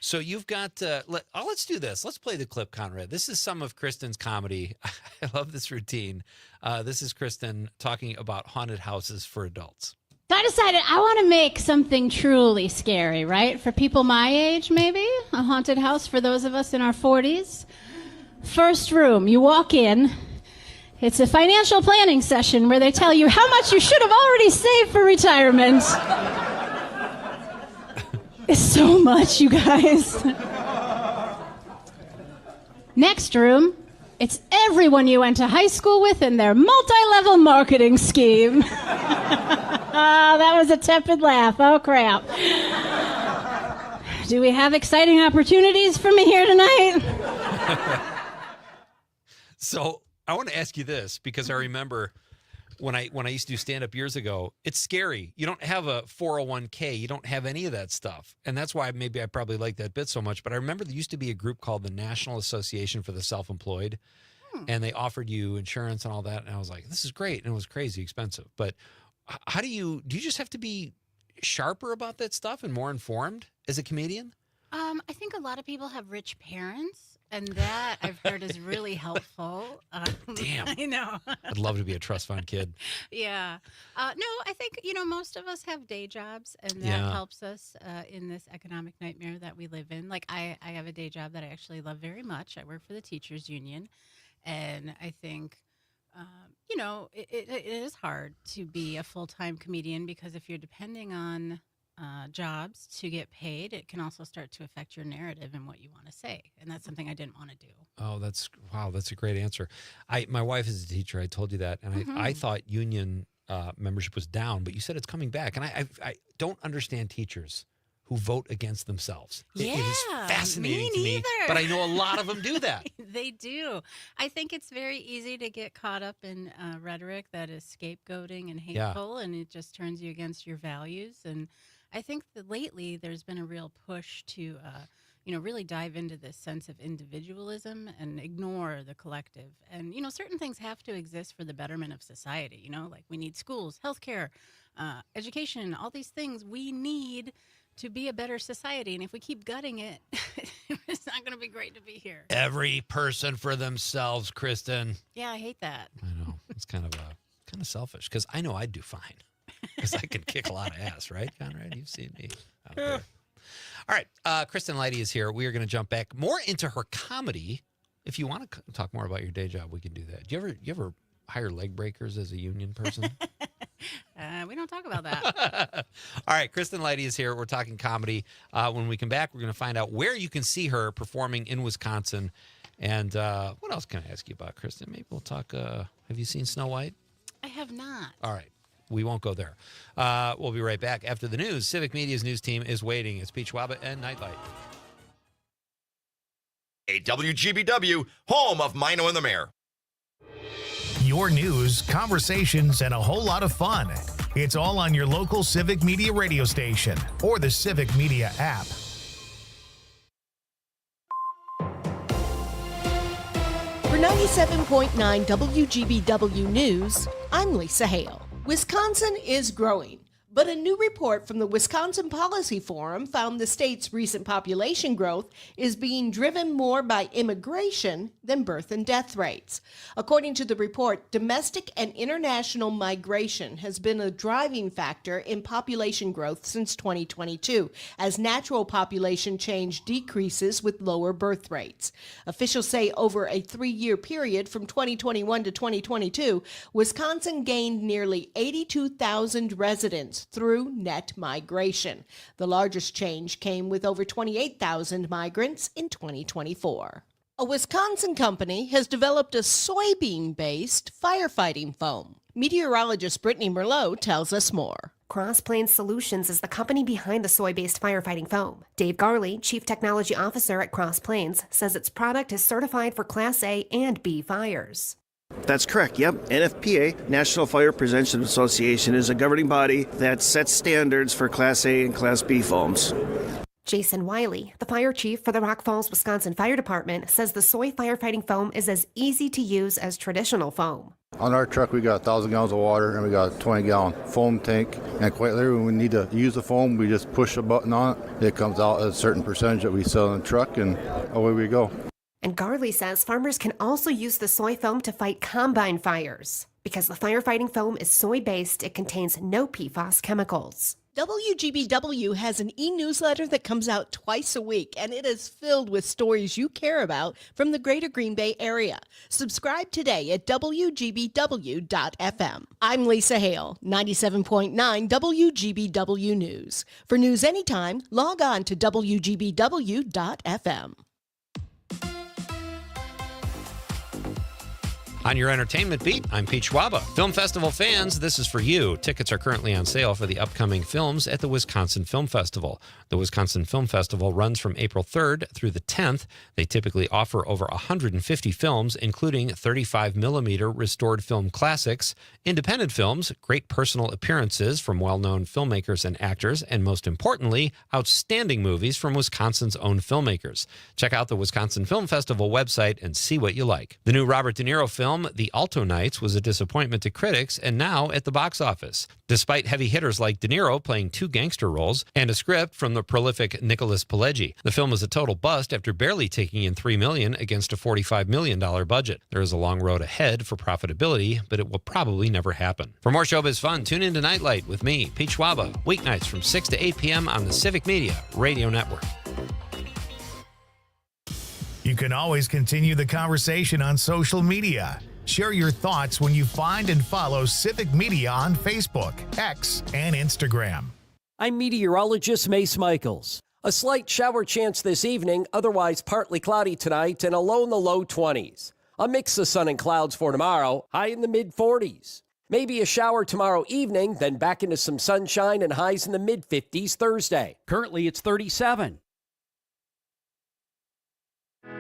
So you've got, let's do this. Let's play the clip, Conrad. This is some of Kristen's comedy. I love this routine. This is Kristen talking about haunted houses for adults. So I decided I want to make something truly scary, right? For people my age, maybe? A haunted house for those of us in our 40s. First room, you walk in. It's a financial planning session where they tell you how much you should have already saved for retirement. It's so much, you guys. Next room, it's everyone you went to high school with in their multi-level marketing scheme. That was a tepid laugh. Oh, crap. Do we have exciting opportunities for me here tonight? So I want to ask you this, because I remember when I used to do stand-up years ago, it's scary. You don't have a 401k. You don't have any of that stuff. And that's why maybe I probably like that bit so much. But I remember there used to be a group called the National Association for the Self-Employed, and they offered you insurance and all that. And I was like, this is great. And it was crazy expensive. But how do you just have to be sharper about that stuff and more informed as a comedian? I think a lot of people have rich parents, and that I've heard is really helpful. Damn. I know. I'd love to be a trust fund kid. Yeah. No, I think, most of us have day jobs, and that helps us in this economic nightmare that we live in. Like, I have a day job that I actually love very much. I work for the teachers union, and I think, it is hard to be a full-time comedian, because if you're depending on jobs to get paid, it can also start to affect your narrative and what you want to say. And that's something I didn't want to do. Oh, that's a great answer. My wife is a teacher. I told you that. And I thought union membership was down, but you said it's coming back. And I don't understand teachers who vote against themselves. It is fascinating to me, but I know a lot of them do that. They do. I think it's very easy to get caught up in rhetoric that is scapegoating and hateful, and it just turns you against your values. And I think that lately there's been a real push to, really dive into this sense of individualism and ignore the collective. And, certain things have to exist for the betterment of society. Like we need schools, healthcare, education, all these things we need to be a better society. And if we keep gutting it, it's not going to be great to be here. Every person for themselves, Kristen. Yeah, I hate that. I know. It's kind of selfish, because I know I'd do fine. Because I can kick a lot of ass, right, Conrad? You've seen me out there. All right. Kristen Lite is here. We are going to jump back more into her comedy. If you want to talk more about your day job, we can do that. Do you ever hire leg breakers as a union person? We don't talk about that. All right. Kristen Lite is here. We're talking comedy. When we come back, we're going to find out where you can see her performing in Wisconsin. And what else can I ask you about, Kristen? Maybe we'll talk. Have you seen Snow White? I have not. All right. We won't go there. We'll be right back after the news. Civic Media's news team is waiting. It's Pete Schwaba and Nite Lite. A WGBW, home of Mino and the Mayor. Your news, conversations, and a whole lot of fun. It's all on your local Civic Media radio station or the Civic Media app. For 97.9 WGBW News, I'm Lisa Hale. Wisconsin is growing, but a new report from the Wisconsin Policy Forum found the state's recent population growth is being driven more by immigration than birth and death rates. According to the report, domestic and international migration has been a driving factor in population growth since 2022, as natural population change decreases with lower birth rates. Officials say over a 3-year period from 2021 to 2022, Wisconsin gained nearly 82,000 residents through net migration. The largest change came with over 28,000 migrants in 2024. A Wisconsin company has developed a soybean-based firefighting foam. Meteorologist Brittany Merlot tells us more. Cross Plains Solutions is the company behind the soy-based firefighting foam. Dave Garley, Chief Technology Officer at Cross Plains, says its product is certified for Class A and B fires. That's correct, yep. NFPA, National Fire Prevention Association, is a governing body that sets standards for Class A and Class B foams. Jason Wiley, the fire chief for the Rock Falls, Wisconsin Fire Department, says the soy firefighting foam is as easy to use as traditional foam. On our truck, we got 1,000 gallons of water and we got a 20-gallon foam tank. And quite literally, when we need to use the foam, we just push a button on it. It comes out a certain percentage that we sell in the truck, and away we go. And Garley says farmers can also use the soy foam to fight combine fires. Because the firefighting foam is soy-based, it contains no PFAS chemicals. WGBW has an e-newsletter that comes out twice a week, and it is filled with stories you care about from the greater Green Bay area. Subscribe today at WGBW.FM. I'm Lisa Hale, 97.9 WGBW News. For news anytime, log on to WGBW.FM. On your entertainment beat, I'm Pete Schwaba. Film festival fans, this is for you. Tickets are currently on sale for the upcoming films at the Wisconsin Film Festival. The Wisconsin Film Festival runs from April 3rd through the 10th. They typically offer over 150 films, including 35mm restored film classics, independent films, great personal appearances from well-known filmmakers and actors, and most importantly, outstanding movies from Wisconsin's own filmmakers. Check out the Wisconsin Film Festival website and see what you like. The new Robert De Niro film, The Alto Nights, was a disappointment to critics and now at the box office. Despite heavy hitters like De Niro playing two gangster roles and a script from the prolific Nicholas Pileggi, the film is a total bust after barely taking in $3 million against a $45 million budget. There is a long road ahead for profitability, but it will probably never happen. For more showbiz fun, tune in to Nightlight with me, Pete Schwaba, weeknights from 6 to 8 p.m. on the Civic Media Radio Network. You can always continue the conversation on social media. Share your thoughts when you find and follow Civic Media on Facebook, X, and Instagram. I'm meteorologist Mace Michaels. A slight shower chance this evening, otherwise partly cloudy tonight, and a low in the low 20s. A mix of sun and clouds for tomorrow, high in the mid-40s. Maybe a shower tomorrow evening, then back into some sunshine and highs in the mid-50s Thursday. Currently, it's 37.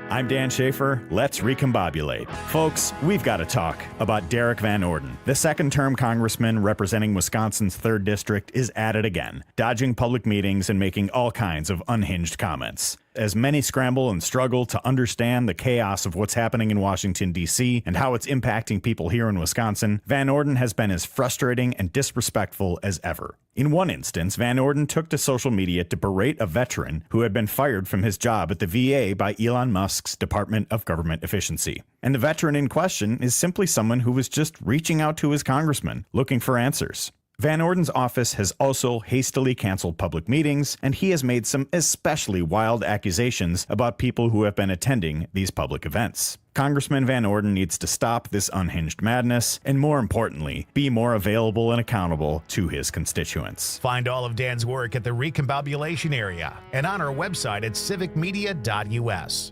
I'm Dan Schaefer. Let's recombobulate. Folks, we've got to talk about Derek Van Orden. The second-term congressman representing Wisconsin's 3rd District is at it again, dodging public meetings and making all kinds of unhinged comments. As many scramble and struggle to understand the chaos of what's happening in Washington, D.C. and how it's impacting people here in Wisconsin, Van Orden has been as frustrating and disrespectful as ever. In one instance, Van Orden took to social media to berate a veteran who had been fired from his job at the VA by Elon Musk's Department of Government Efficiency. And the veteran in question is simply someone who was just reaching out to his congressman, looking for answers. Van Orden's office has also hastily canceled public meetings, and he has made some especially wild accusations about people who have been attending these public events. Congressman Van Orden needs to stop this unhinged madness, and more importantly, be more available and accountable to his constituents. Find all of Dan's work at the Recombobulation area and on our website at civicmedia.us.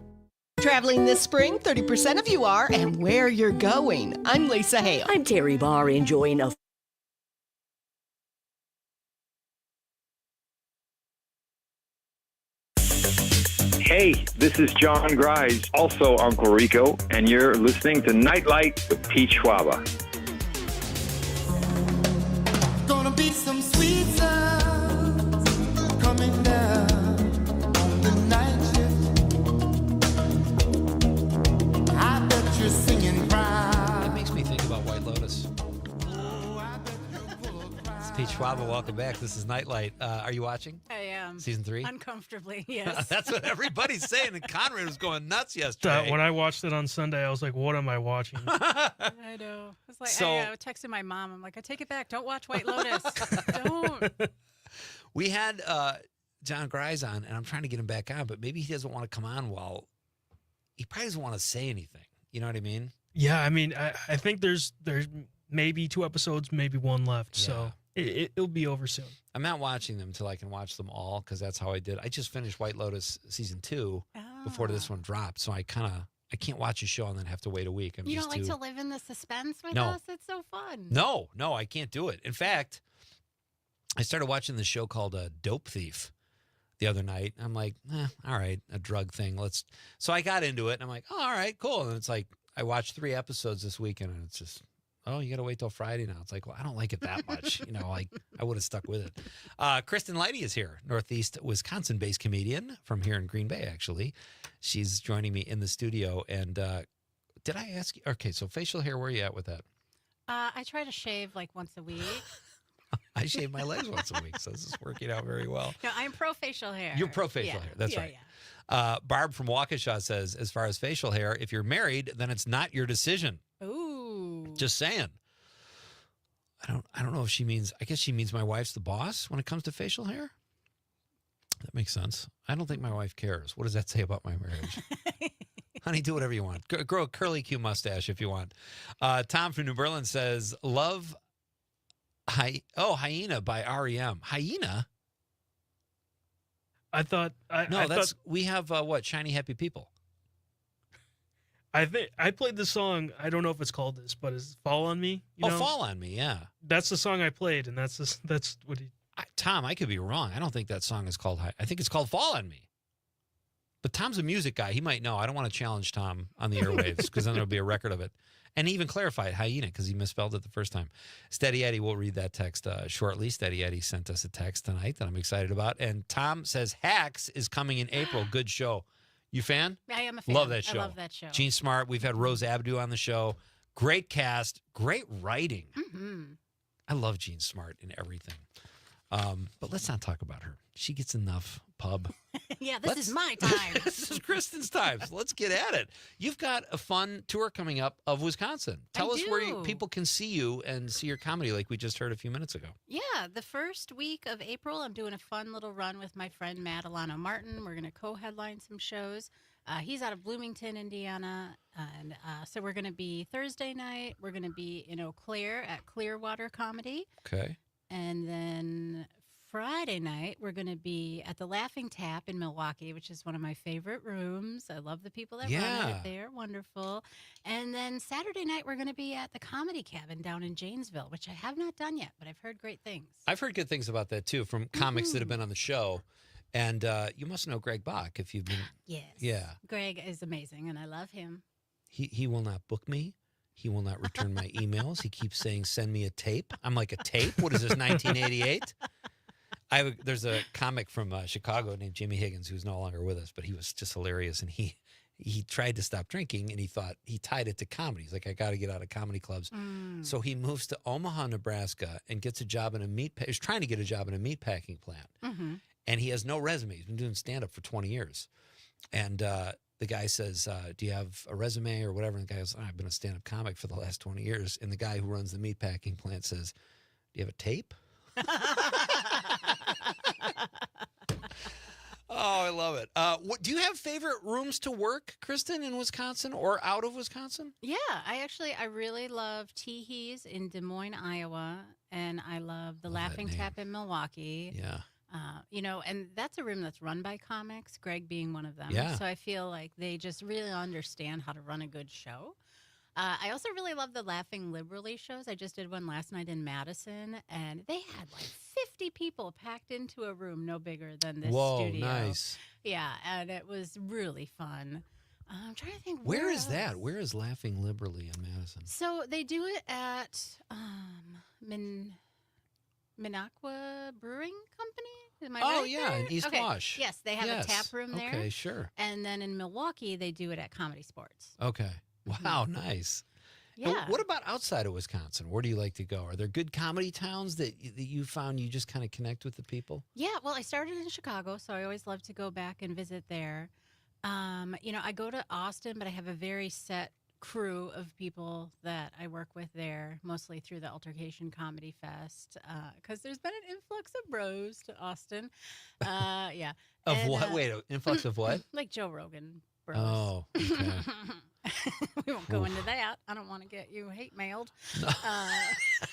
Traveling this spring, 30% of you are, and where you're going. I'm Lisa Hale. I'm Terry Barr, enjoying a Hey, this is John Grise, also Uncle Rico, and you're listening to Nightlight with Pete Schwaba. Gonna be some sweet sounds coming down the night shift. I bet you're singing proud. It makes me think about White Lotus. It's Pete Schwaba. Welcome back. This is Nightlight. Are you watching? I am. Season 3? Uncomfortably, yes. That's what everybody's saying. And Conrad was going nuts yesterday. When I watched it on Sunday, I was like, what am I watching? I know. It's like, I texted my mom. I'm like, I take it back. Don't watch White Lotus. Don't. We had John Grise on, and I'm trying to get him back on, but maybe he doesn't want to come on while he probably doesn't want to say anything. You know what I mean? Yeah, I mean, I think there's maybe 2 episodes, maybe 1 left. Yeah. So it'll be over soon. I'm not watching them until I can watch them all, because that's how I did. I just finished White Lotus season 2 before this one dropped, so I can't watch a show and then have to wait a week. You don't like to live in the suspense with No. us? It's so fun. No, I can't do it. In fact, I started watching this show called Dope Thief the other night. I'm like, all right, a drug thing. So I got into it, and I'm like, oh, all right, cool. And it's like, I watched 3 episodes this weekend, and it's just, oh, you got to wait till Friday now. It's like, well, I don't like it that much. Like I would have stuck with it. Kristen Lite is here, Northeast Wisconsin-based comedian from here in Green Bay, actually. She's joining me in the studio. And did I ask you? Okay, so facial hair, where are you at with that? I try to shave like once a week. I shave my legs once a week, so this is working out very well. No, I'm pro facial hair. You're pro facial hair. That's right. Yeah. Barb from Waukesha says, as far as facial hair, if you're married, then it's not your decision. Ooh. Just saying. I don't know if she means, I guess she means my wife's the boss when it comes to facial hair. That makes sense. I don't think my wife cares. What does that say about my marriage? Honey, do whatever you want. Grow a curly Q mustache if you want. Tom from New Berlin says, love Hyena by REM. Hyena? I thought we have what? Shiny Happy People. I think I played the song. I don't know if it's called this, but it's "Fall on Me." You know? Fall on Me, yeah. That's the song I played, and that's what he. Tom, I could be wrong. I don't think that song is called. I think it's called "Fall on Me." But Tom's a music guy. He might know. I don't want to challenge Tom on the airwaves because then there'll be a record of it. And even clarify it, Hyena, because he misspelled it the first time. Steady Eddie will read that text shortly. Steady Eddie sent us a text tonight that I'm excited about. And Tom says Hacks is coming in April. Good show. You fan? I am a fan. Love that show. I love that show. Gene Smart. We've had Rose Abdu on the show. Great cast. Great writing. Mm-hmm. I love Gene Smart in everything. But let's not talk about her. She gets enough pub. Yeah, this is my time. This is Kristen's time. So let's get at it. You've got a fun tour coming up of Wisconsin. Tell us where people can see you and see your comedy like we just heard a few minutes ago. Yeah, the first week of April, I'm doing a fun little run with my friend Matt Alano Martin. We're going to co-headline some shows. He's out of Bloomington, Indiana. And so we're going to be Thursday night. We're going to be in Eau Claire at Clearwater Comedy. Okay. And then Friday night, we're going to be at the Laughing Tap in Milwaukee, which is one of my favorite rooms. I love the people that run it. They're wonderful. And then Saturday night, we're going to be at the Comedy Cabin down in Janesville, which I have not done yet, but I've heard great things. I've heard good things about that, too, from comics that have been on the show. And you must know Greg Bach if you've been. Yes. Yeah. Greg is amazing, and I love him. He will not book me. He will not return my emails. He keeps saying, send me a tape. I'm like, a tape? What is this, 1988? There's a comic from Chicago named Jimmy Higgins who's no longer with us, but he was just hilarious. And he tried to stop drinking, and he tied it to comedy. He's like, I got to get out of comedy clubs. So he moves to Omaha, Nebraska, and gets a job in he's trying to get a job in a meat packing plant. Mm-hmm. And he has no resume. He's been doing stand-up for 20 years. And the guy says, do you have a resume or whatever? And the guy goes, I've been a stand-up comic for the last 20 years. And the guy who runs the meat packing plant says, do you have a tape? Oh, I love it. Do you have favorite rooms to work, Kristen, in Wisconsin or out of Wisconsin? Yeah, I really love Teehee's in Des Moines, Iowa, and I love the Laughing Tap in Milwaukee. Yeah. And that's a room that's run by comics, Greg being one of them. Yeah. So I feel like they just really understand how to run a good show. I also really love the Laughing Liberally shows. I just did one last night in Madison, and they had like 50 people packed into a room no bigger than this studio. Nice. Yeah, and it was really fun. I'm trying to think. Where is that? Where is Laughing Liberally in Madison? So they do it at Minocqua Brewing Company. Am I right yeah, there? in East Okay. Wash. Yes, they have a tap room there. Okay, sure. And then in Milwaukee, they do it at Comedy Sports. Okay. Wow, nice. Yeah. Now, what about outside of Wisconsin? Where do you like to go? Are there good comedy towns that you found you just kind of connect with the people? Yeah, well, I started in Chicago, so I always love to go back and visit there. I go to Austin, but I have a very set crew of people that I work with there, mostly through the Altercation Comedy Fest, because there's been an influx of bros to Austin. Yeah. What? Wait, an influx of what? Like Joe Rogan bros. Oh, okay. We won't go into that. I don't want to get you hate mailed.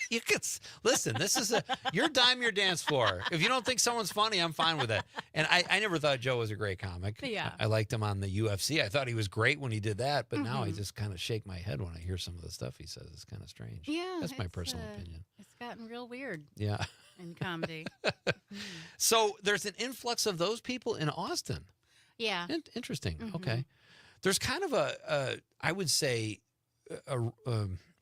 You could listen. This is your dime, your dance floor. If you don't think someone's funny, I'm fine with that. And I never thought Joe was a great comic. Yeah, I liked him on the UFC. I thought he was great when he did that, but now I just kind of shake my head when I hear some of the stuff he says. It's kind of strange. Yeah, that's my personal opinion. It's gotten real weird. Yeah, in comedy. So there's an influx of those people in Austin. Yeah, interesting. Okay. There's kind of I would say, a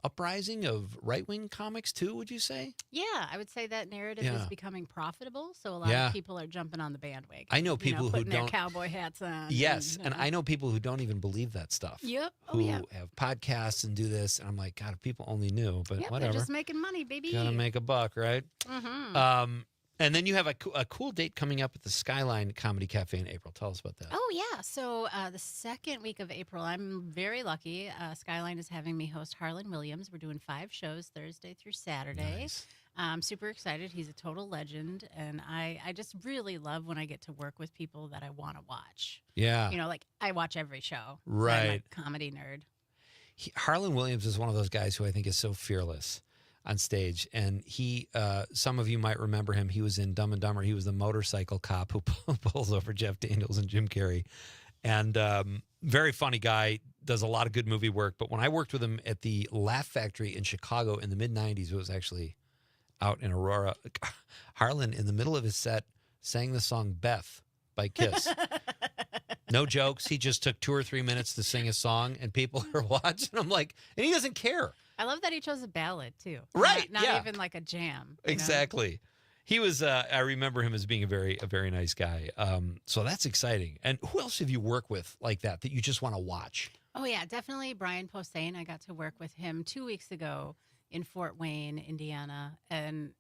uprising of right-wing comics too, would you say? Yeah, I would say that narrative is becoming profitable, so a lot of people are jumping on the bandwagon. I know people who putting don't. their cowboy hats on. Yes, and I know people who don't even believe that stuff. Yep. Who have podcasts and do this, and I'm like, God, if people only knew, but whatever. They're just making money, baby. Gotta make a buck, right? Mm-hmm. And then you have a cool date coming up at the Skyline Comedy Cafe in April. Tell us about that. Oh, yeah. So the second week of April, I'm very lucky. Skyline is having me host Harlan Williams. We're doing 5 shows Thursday through Saturday. Nice. I'm super excited. He's a total legend. And I just really love when I get to work with people that I want to watch. Yeah. You know, like I watch every show. Right. I'm a comedy nerd. Harlan Williams is one of those guys who I think is so fearless on stage. And he, some of you might remember him. He was in Dumb and Dumber. He was the motorcycle cop who pulls over Jeff Daniels and Jim Carrey. And very funny guy, does a lot of good movie work. But when I worked with him at the Laugh Factory in Chicago in the mid-'90s, it was actually out in Aurora. Harlan, in the middle of his set, sang the song Beth by Kiss. No jokes. He just took 2 or 3 minutes to sing a song, and people are watching. I'm like, and he doesn't care. I love that he chose a ballad, too. Right, Not yeah. even like a jam. you know? Exactly. He was, I remember him as being a very nice guy. So that's exciting. And who else have you worked with like that you just want to watch? Oh, yeah, definitely Brian Posehn. I got to work with him 2 weeks ago in Fort Wayne, Indiana. And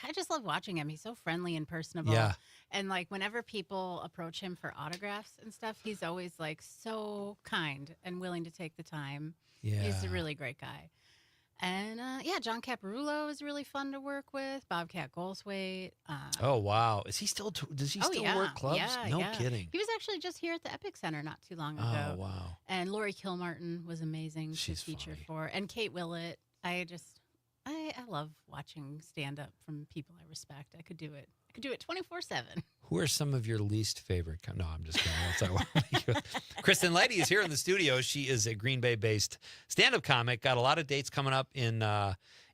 I just love watching him. He's so friendly and personable. Yeah. And like whenever people approach him for autographs and stuff, he's always like so kind and willing to take the time. Yeah. He's a really great guy. And yeah, John Caparulo is really fun to work with. Bobcat Goldthwait. Oh, wow. Is he still, does he still work clubs? Yeah, No yeah. kidding. He was actually just here at the Epic Center not too long ago. Oh, wow. And Lori Kilmartin was amazing She's to feature funny. for. And Kate Willett. I love watching stand up from people I respect. I could do it 24/7. Who are some of your least favorite? No, I'm just kidding. That's not what I'm making. Kristen Leidy is here in the studio. She is a Green Bay-based stand-up comic. Got a lot of dates coming up in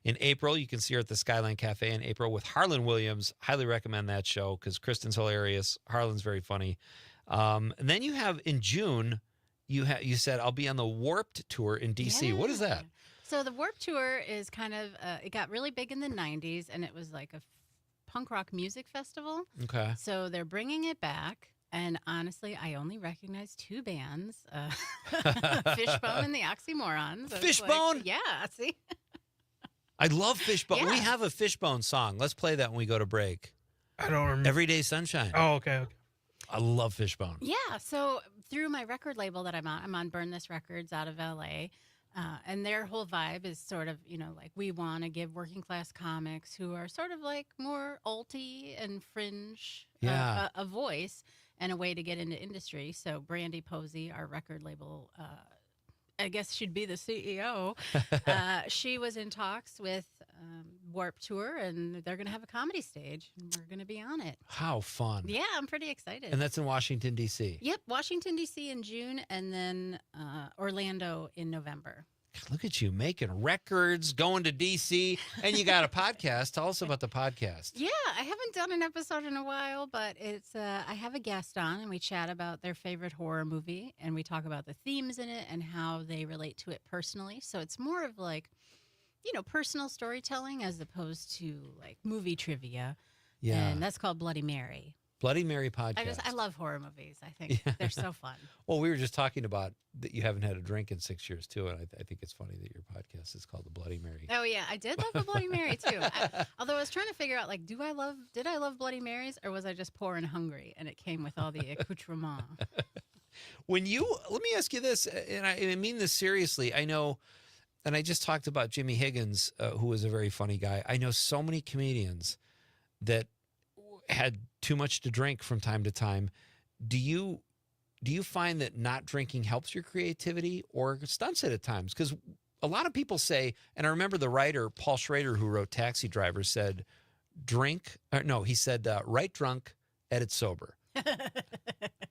April. You can see her at the Skyline Cafe in April with Harlan Williams. Highly recommend that show because Kristen's hilarious. Harlan's very funny. And then you have in June, you said I'll be on the Warped Tour in D.C. What is that? So the Warped Tour is kind of it got really big in the 90s, and it was like a punk rock music festival. Okay. So they're bringing it back. And honestly, I only recognize 2 bands, Fishbone and the Oxymorons. I was Fishbone? Like, yeah, see? I love Fishbone. Yeah. We have a Fishbone song. Let's play that when we go to break. I don't remember. Everyday Sunshine. Oh, okay. I love Fishbone. Yeah, so through my record label that I'm on Burn This Records out of LA, and their whole vibe is sort of, like we want to give working class comics who are sort of like more alty and fringe Yeah. a voice and a way to get into industry. So Brandy Posey, our record label, I guess she'd be the CEO. She was in talks with Warped Tour, and they're going to have a comedy stage, and we're going to be on it. How fun. Yeah, I'm pretty excited. And that's in Washington, D.C. Yep, Washington, D.C. in June, and then Orlando in November. Look at you making records, going to D.C., and you got a podcast. Tell us about the podcast. Yeah, I haven't done an episode in a while, but it's I have a guest on, and we chat about their favorite horror movie, and we talk about the themes in it and how they relate to it personally. So it's more of like, personal storytelling as opposed to like movie trivia. Yeah. And that's called Bloody Mary. Bloody Mary podcast. I love horror movies. I think they're so fun. Well, we were just talking about that you haven't had a drink in 6 years, too, and I think it's funny that your podcast is called The Bloody Mary. Oh, yeah. I did love the Bloody Mary, too. Although I was trying to figure out, like, did I love Bloody Marys, or was I just poor and hungry, and it came with all the accoutrement? Let me ask you this, and I mean this seriously. I know, and I just talked about Jimmy Higgins, who was a very funny guy. I know so many comedians that had too much to drink from time to time. Do you find that not drinking helps your creativity or stunts it at times? Because a lot of people say, and I remember the writer Paul Schrader, who wrote Taxi Driver, said, write drunk, edit sober.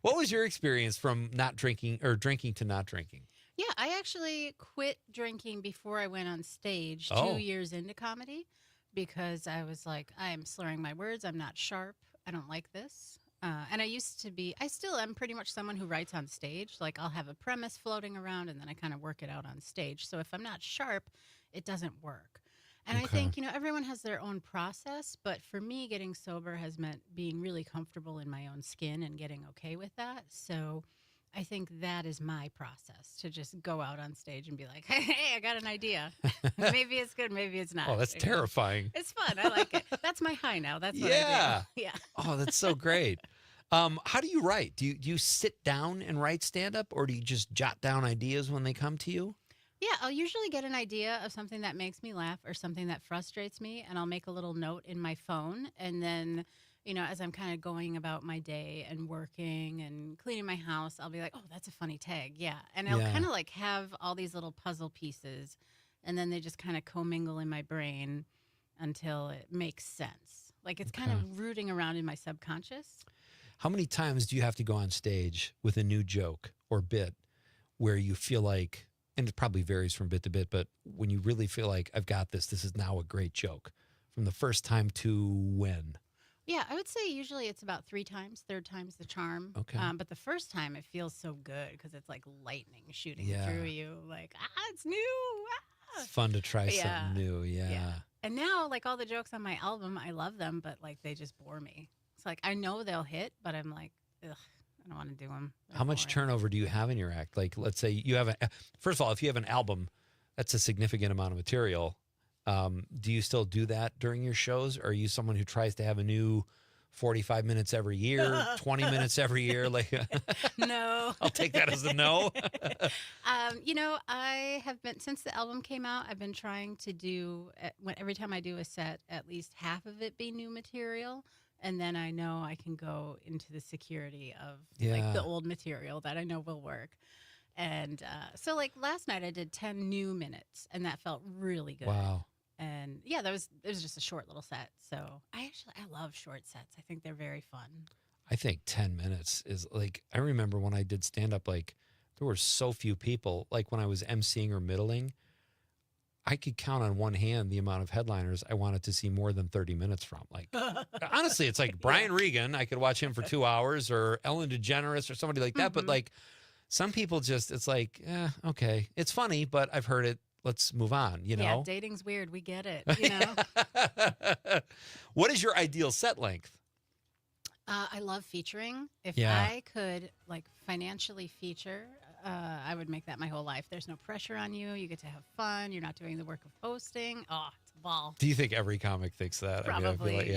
What was your experience from not drinking or drinking to not drinking? Yeah, I actually quit drinking before I went on stage 2 years into comedy because I was like, I'm slurring my words. I'm not sharp. I don't like this. And I still am pretty much someone who writes on stage. Like I'll have a premise floating around and then I kind of work it out on stage. So if I'm not sharp, it doesn't work. And I think, everyone has their own process. But for me, getting sober has meant being really comfortable in my own skin and getting okay with that. So I think that is my process, to just go out on stage and be like, hey, I got an idea. Maybe it's good, maybe it's not. Oh, that's terrifying. It's fun. I like it. That's my high now. That's what Yeah. I do. Yeah. Oh, that's so great. How do you write? Do you sit down and write stand-up, or do you just jot down ideas when they come to you? Yeah, I'll usually get an idea of something that makes me laugh or something that frustrates me, and I'll make a little note in my phone. And then, as I'm kind of going about my day and working and cleaning my house, I'll be like, oh, that's a funny tag. Yeah. And I'll kind of like have all these little puzzle pieces, and then they just kind of commingle in my brain until it makes sense. Like it's kind of rooting around in my subconscious. How many times do you have to go on stage with a new joke or bit where you feel like, and it probably varies from bit to bit, but when you really feel like, I've got this is now a great joke, from the first time to when? Yeah, I would say usually it's about 3 times. Third time's the charm. Okay. But the first time it feels so good because it's like lightning shooting through you. Like, it's new. It's fun to try something new. Yeah. And now, like all the jokes on my album, I love them, but like they just bore me. It's like I know they'll hit, but I'm like, ugh, I don't want to do them. How much turnover do you have in your act? Like, let's say you have first of all, if you have an album, that's a significant amount of material. Do you still do that during your shows? Or are you someone who tries to have a new 45 minutes every year, 20 minutes every year? Like, no. I'll take that as a no. I have been, since the album came out, I've been trying to do, every time I do a set, at least half of it be new material. And then I know I can go into the security of like the old material that I know will work. And so like last night I did 10 new minutes, and that felt really good. Wow. And yeah, it was just a short little set. So I love short sets. I think they're very fun. I think 10 minutes is like, I remember when I did stand up, like there were so few people, like when I was emceeing or middling, I could count on one hand the amount of headliners I wanted to see more than 30 minutes from. Like, honestly, it's like Brian Regan. I could watch him for 2 hours, or Ellen DeGeneres or somebody like that. But like some people just, it's like, okay, it's funny, but I've heard it. Let's move on, Yeah, dating's weird. We get it, What is your ideal set length? I love featuring. If I could like financially feature, I would make that my whole life. There's no pressure on you. You get to have fun. You're not doing the work of hosting. Oh, it's a ball. Do you think every comic thinks that? Probably, I feel like,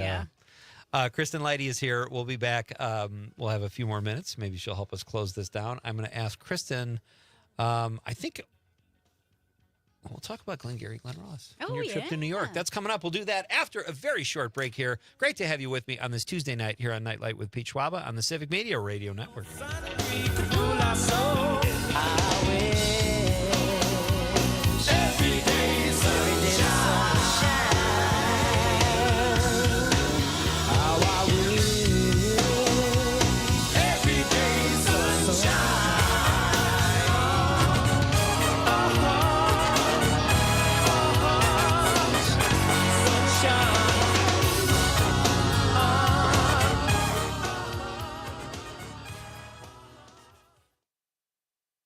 yeah. Kristen Lite is here. We'll be back. We'll have a few more minutes. Maybe she'll help us close this down. I'm going to ask Kristen, I think we'll talk about Glengarry Glen Ross and your trip to New York. That's coming up. We'll do that after a very short break here. Great to have you with me on this Tuesday night here on Night Light with Pete Schwaba on the Civic Media Radio Network.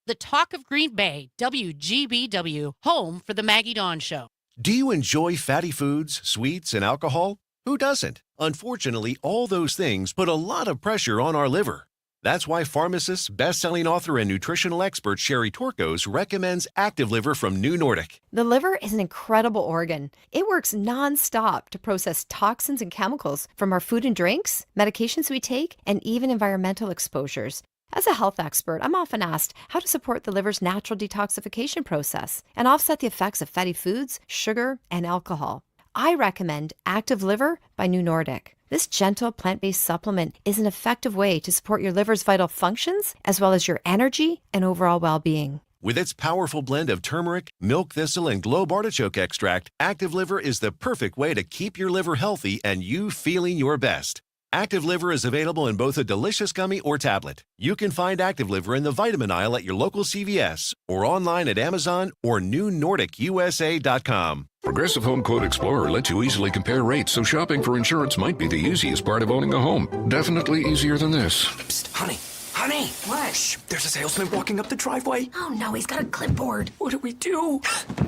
The talk of Green Bay, WGBW, home for the Maggie Dawn Show. Do you enjoy fatty foods, sweets, and alcohol? Who doesn't? Unfortunately, all those things put a lot of pressure on our liver. That's why pharmacist, best-selling author, and nutritional expert Sherry Torkos recommends Active Liver from New Nordic. The liver is an incredible organ. It works nonstop to process toxins and chemicals from our food and drinks, medications we take, and even environmental exposures. As a health expert, I'm often asked how to support the liver's natural detoxification process and offset the effects of fatty foods, sugar, and alcohol. I recommend Active Liver by New Nordic. This gentle plant-based supplement is an effective way to support your liver's vital functions as well as your energy and overall well-being. With its powerful blend of turmeric, milk thistle, and globe artichoke extract, Active Liver is the perfect way to keep your liver healthy and you feeling your best. Active Liver is available in both a delicious gummy or tablet. You can find Active Liver in the vitamin aisle at your local CVS or online at Amazon or newnordicusa.com. Progressive Home Quote Explorer lets you easily compare rates, so shopping for insurance might be the easiest part of owning a home. Definitely easier than this. Psst, honey. Honey! What? Shh, there's a salesman walking up the driveway. Oh no, he's got a clipboard. What do we do?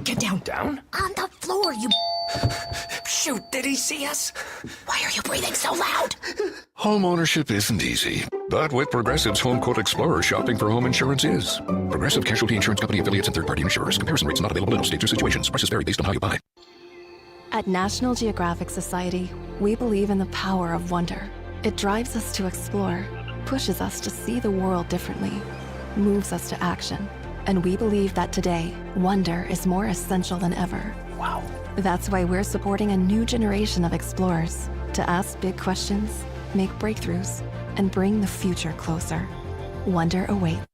Get down. Down? On the floor, you... Shh. Shoot, did he see us? Why are you breathing so loud? Home ownership isn't easy, but with Progressive's Home Quote Explorer, shopping for home insurance is. Progressive Casualty Insurance Company affiliates and third-party insurers. Comparison rates not available in all states or situations. Prices vary based on how you buy. At National Geographic Society, we believe in the power of wonder. It drives us to explore, pushes us to see the world differently, moves us to action. And we believe that today, wonder is more essential than ever. Wow. That's why we're supporting a new generation of explorers to ask big questions, make breakthroughs, and bring the future closer. Wonder awaits.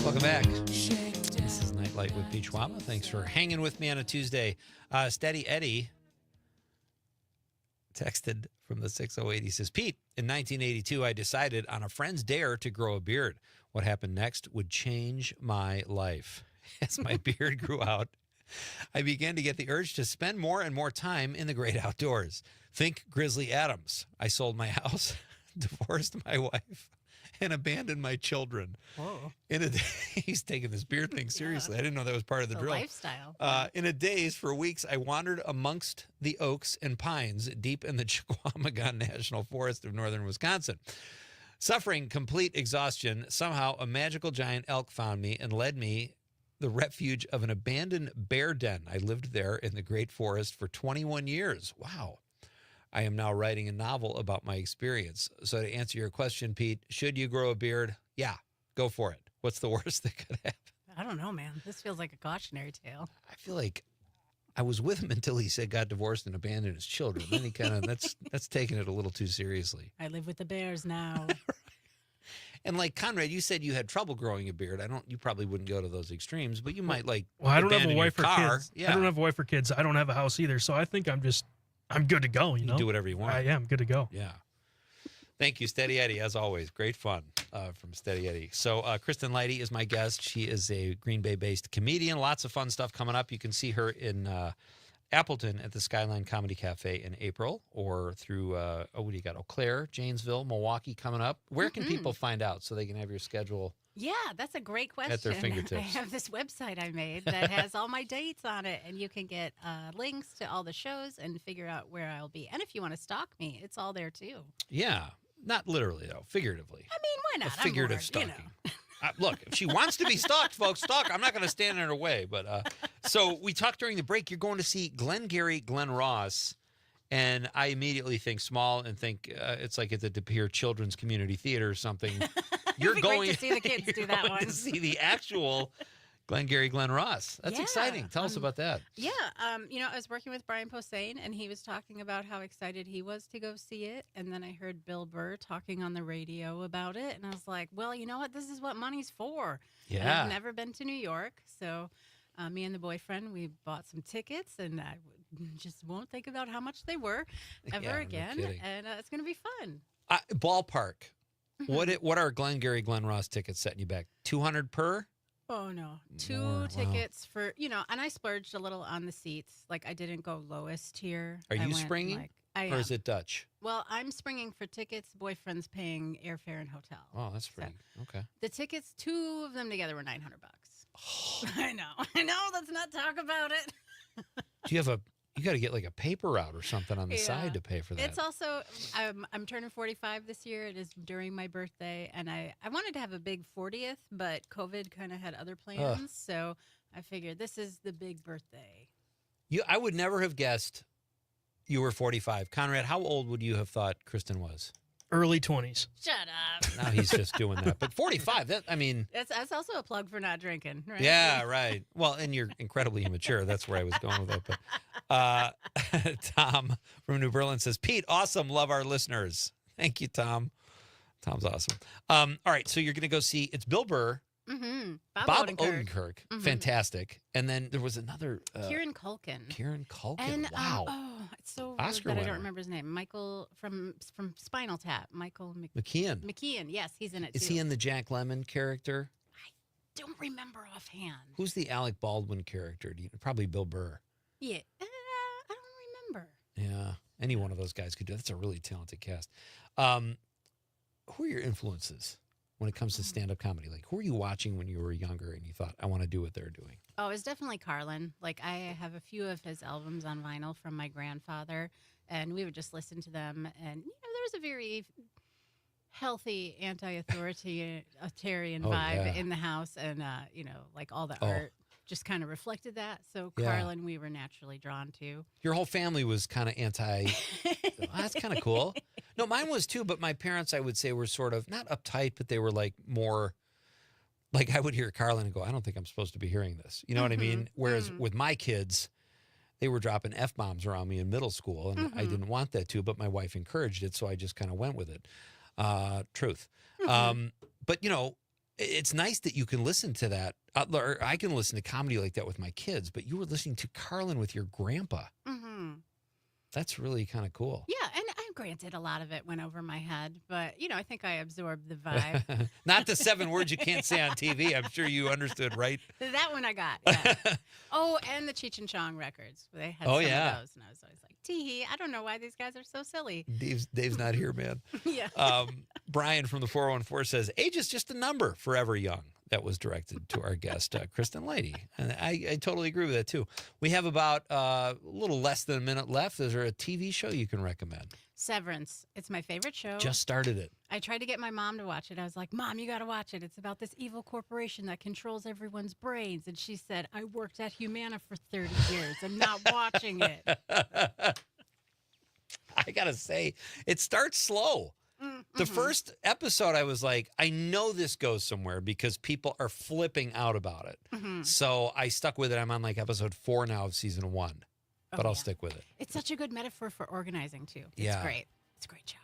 Welcome back. This is Nightlight with Pete Schwaba. Thanks for hanging with me on a Tuesday. Steady Eddie texted from the 608. He says, Pete, in 1982, I decided on a friend's dare to grow a beard. What happened next would change my life. As my beard grew out, I began to get the urge to spend more and more time in the great outdoors. Think Grizzly Adams. I sold my house, divorced my wife, and abandoned my children. Whoa. In a day, he's taking this beard thing seriously. I didn't know that was part of the drill. Lifestyle. In a daze, for weeks, I wandered amongst the oaks and pines deep in the Chequamegon National Forest of northern Wisconsin. Suffering complete exhaustion, somehow a magical giant elk found me and led me the refuge of an abandoned bear den. I lived there in the great forest for 21 years. Wow. I am now writing a novel about my experience. So to answer your question, Pete, should you grow a beard? Yeah, go for it. What's the worst that could happen? I don't know, man. This feels like a cautionary tale. I feel like I was with him until he said got divorced and abandoned his children. Then he kind of that's taking it a little too seriously. I live with the bears now. And like Conrad, you said you had trouble growing a beard. You probably wouldn't go to those extremes, but you might like. Well, I don't have a abandon your wife or car. kids. Yeah. I don't have a wife or kids. I don't have a house either. So I think I'm good to go. You know, do whatever you want. I am good to go. Yeah. Thank you, Steady Eddie, as always. Great fun from Steady Eddie. So Kristen Leidy is my guest. She is a Green Bay-based comedian. Lots of fun stuff coming up. You can see her in Appleton at the Skyline Comedy Cafe in April, or through, what do you got? Eau Claire, Janesville, Milwaukee coming up. Where can people find out so they can have your schedule? Yeah, that's a great question. At their fingertips. I have this website I made that has all my dates on it, and you can get links to all the shows and figure out where I'll be. And if you want to stalk me, it's all there too. Yeah. Not literally, though. Figuratively. I mean, why not? A figurative I'm stalking. You know. Look, if she wants to be stalked, folks, stalk. I'm not going to stand in her way. But so we talked during the break. You're going to see Glengarry Glen Ross, and I immediately think small and think it's like at the De Pere Children's Community Theater or something. You're going great to see the kids do that one. To see the actual Glengarry Glen Ross. That's exciting. Tell us about that. Yeah, I was working with Brian Posehn, and he was talking about how excited he was to go see it. And then I heard Bill Burr talking on the radio about it, and I was like, well, you know what? This is what money's for. Yeah. And I've never been to New York, so me and the boyfriend, we bought some tickets, and I just won't think about how much they were ever again. No and it's going to be fun. Ballpark. What are Glengarry Glen Ross tickets setting you back? $200 per? Oh, no. Two tickets for, and I splurged a little on the seats. Like, I didn't go lowest tier. Are I you went, springing? Or is it Dutch? Well, I'm springing for tickets. Boyfriend's paying airfare and hotel. Oh, that's pretty. Okay. The tickets, two of them together were $900. I know. Let's not talk about it. Do you have you got to get like a paper route or something on the side to pay for that. It's also, I'm turning 45 this year. It is during my birthday, and I wanted to have a big 40th, but COVID kind of had other plans, so I figured this is the big birthday. I would never have guessed you were 45. Conrad, how old would you have thought Kristen was? Early 20s. Shut up. Now he's just doing that. But 45, That's also a plug for not drinking, right? Yeah, right. Well, and you're incredibly immature. That's where I was going with it. But Tom from New Berlin says, Pete, awesome. Love our listeners. Thank you, Tom. Tom's awesome. All right, so you're going to go see, it's Bill Burr. Mm-hmm. Bob Odenkirk. Mm-hmm. Fantastic. And then there was another. Kieran Culkin. And, wow. It's so weird Oscar that winner. I don't remember his name. Michael from Spinal Tap. Michael McKeon. McKeon. Yes, he's in it Is too. he in the Jack Lemmon character? don't remember offhand. Who's the Alec Baldwin character? Probably Bill Burr. Yeah, I don't remember. Yeah, any one of those guys could do it. That's a really talented cast. Who are your influences when it comes to stand-up comedy? Like, who are you watching when you were younger and you thought, I want to do what they're doing? Oh, it's definitely Carlin. Like, I have a few of his albums on vinyl from my grandfather, and we would just listen to them. And, there was a very healthy anti-authoritarian vibe in the house, and, like all the art just kind of reflected that. So Carlin, we were naturally drawn to. Your whole family was kind of anti. That's kind of cool. No, mine was too, but my parents, I would say, were sort of not uptight, but they were like more. Like I would hear Carlin and go, I don't think I'm supposed to be hearing this. You know what I mean? Whereas with my kids, they were dropping F-bombs around me in middle school, and I didn't want that to, but my wife encouraged it, so I just kind of went with it. Truth. But, it's nice that you can listen to that. Or I can listen to comedy like that with my kids, but you were listening to Carlin with your grandpa. Mm-hmm. That's really kind of cool. Yeah, and granted, a lot of it went over my head, but, I think I absorbed the vibe. Not the 7 words you can't say on TV. I'm sure you understood, right? That one I got, yeah. Oh, and the Cheech and Chong records. They had some of those, and I was always like, tee-hee, I don't know why these guys are so silly. Dave's not here, man. Yeah. Brian from the 414 says, age is just a number, forever young. That was directed to our guest, Kristen Leidy. And I totally agree with that, too. We have about a little less than a minute left. Is there a TV show you can recommend? Severance. It's my favorite show. Just started it. I tried to get my mom to watch it. I was like, Mom, you got to watch it. It's about this evil corporation that controls everyone's brains. And she said, I worked at Humana for 30 years. I'm not watching it. I got to say, it starts slow. The first episode, I was like, I know this goes somewhere because people are flipping out about it. So I stuck with it. I'm on like episode 4 now of season 1, but I'll stick with it. It's such a good metaphor for organizing, too. It's great. It's a great show.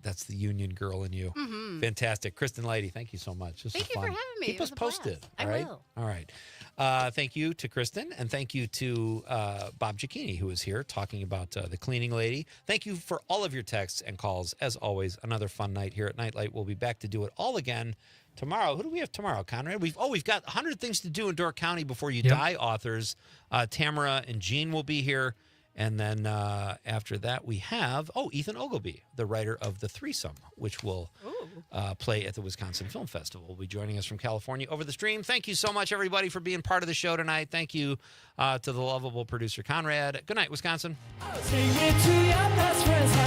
That's the union girl in you. Fantastic. Kristen Leidy, thank you so much. This was fun. Thank you for having me. Keep us posted. All right? will. All right. Thank you to Kristen, and thank you to Bob Giacchini, who is here talking about the cleaning lady. Thank you for all of your texts and calls. As always, another fun night here at Nightlight. We'll be back to do it all again tomorrow. Who do we have tomorrow, Conrad? We've got 100 Things to Do in Door County Before You Die authors. Tamara and Jean will be here. And then after that, we have, Ethan Ogilvy, the writer of The Threesome, which will play at the Wisconsin Film Festival. Will be joining us from California over the stream. Thank you so much, everybody, for being part of the show tonight. Thank you to the lovable producer, Conrad. Good night, Wisconsin. Take me to your best friend's house.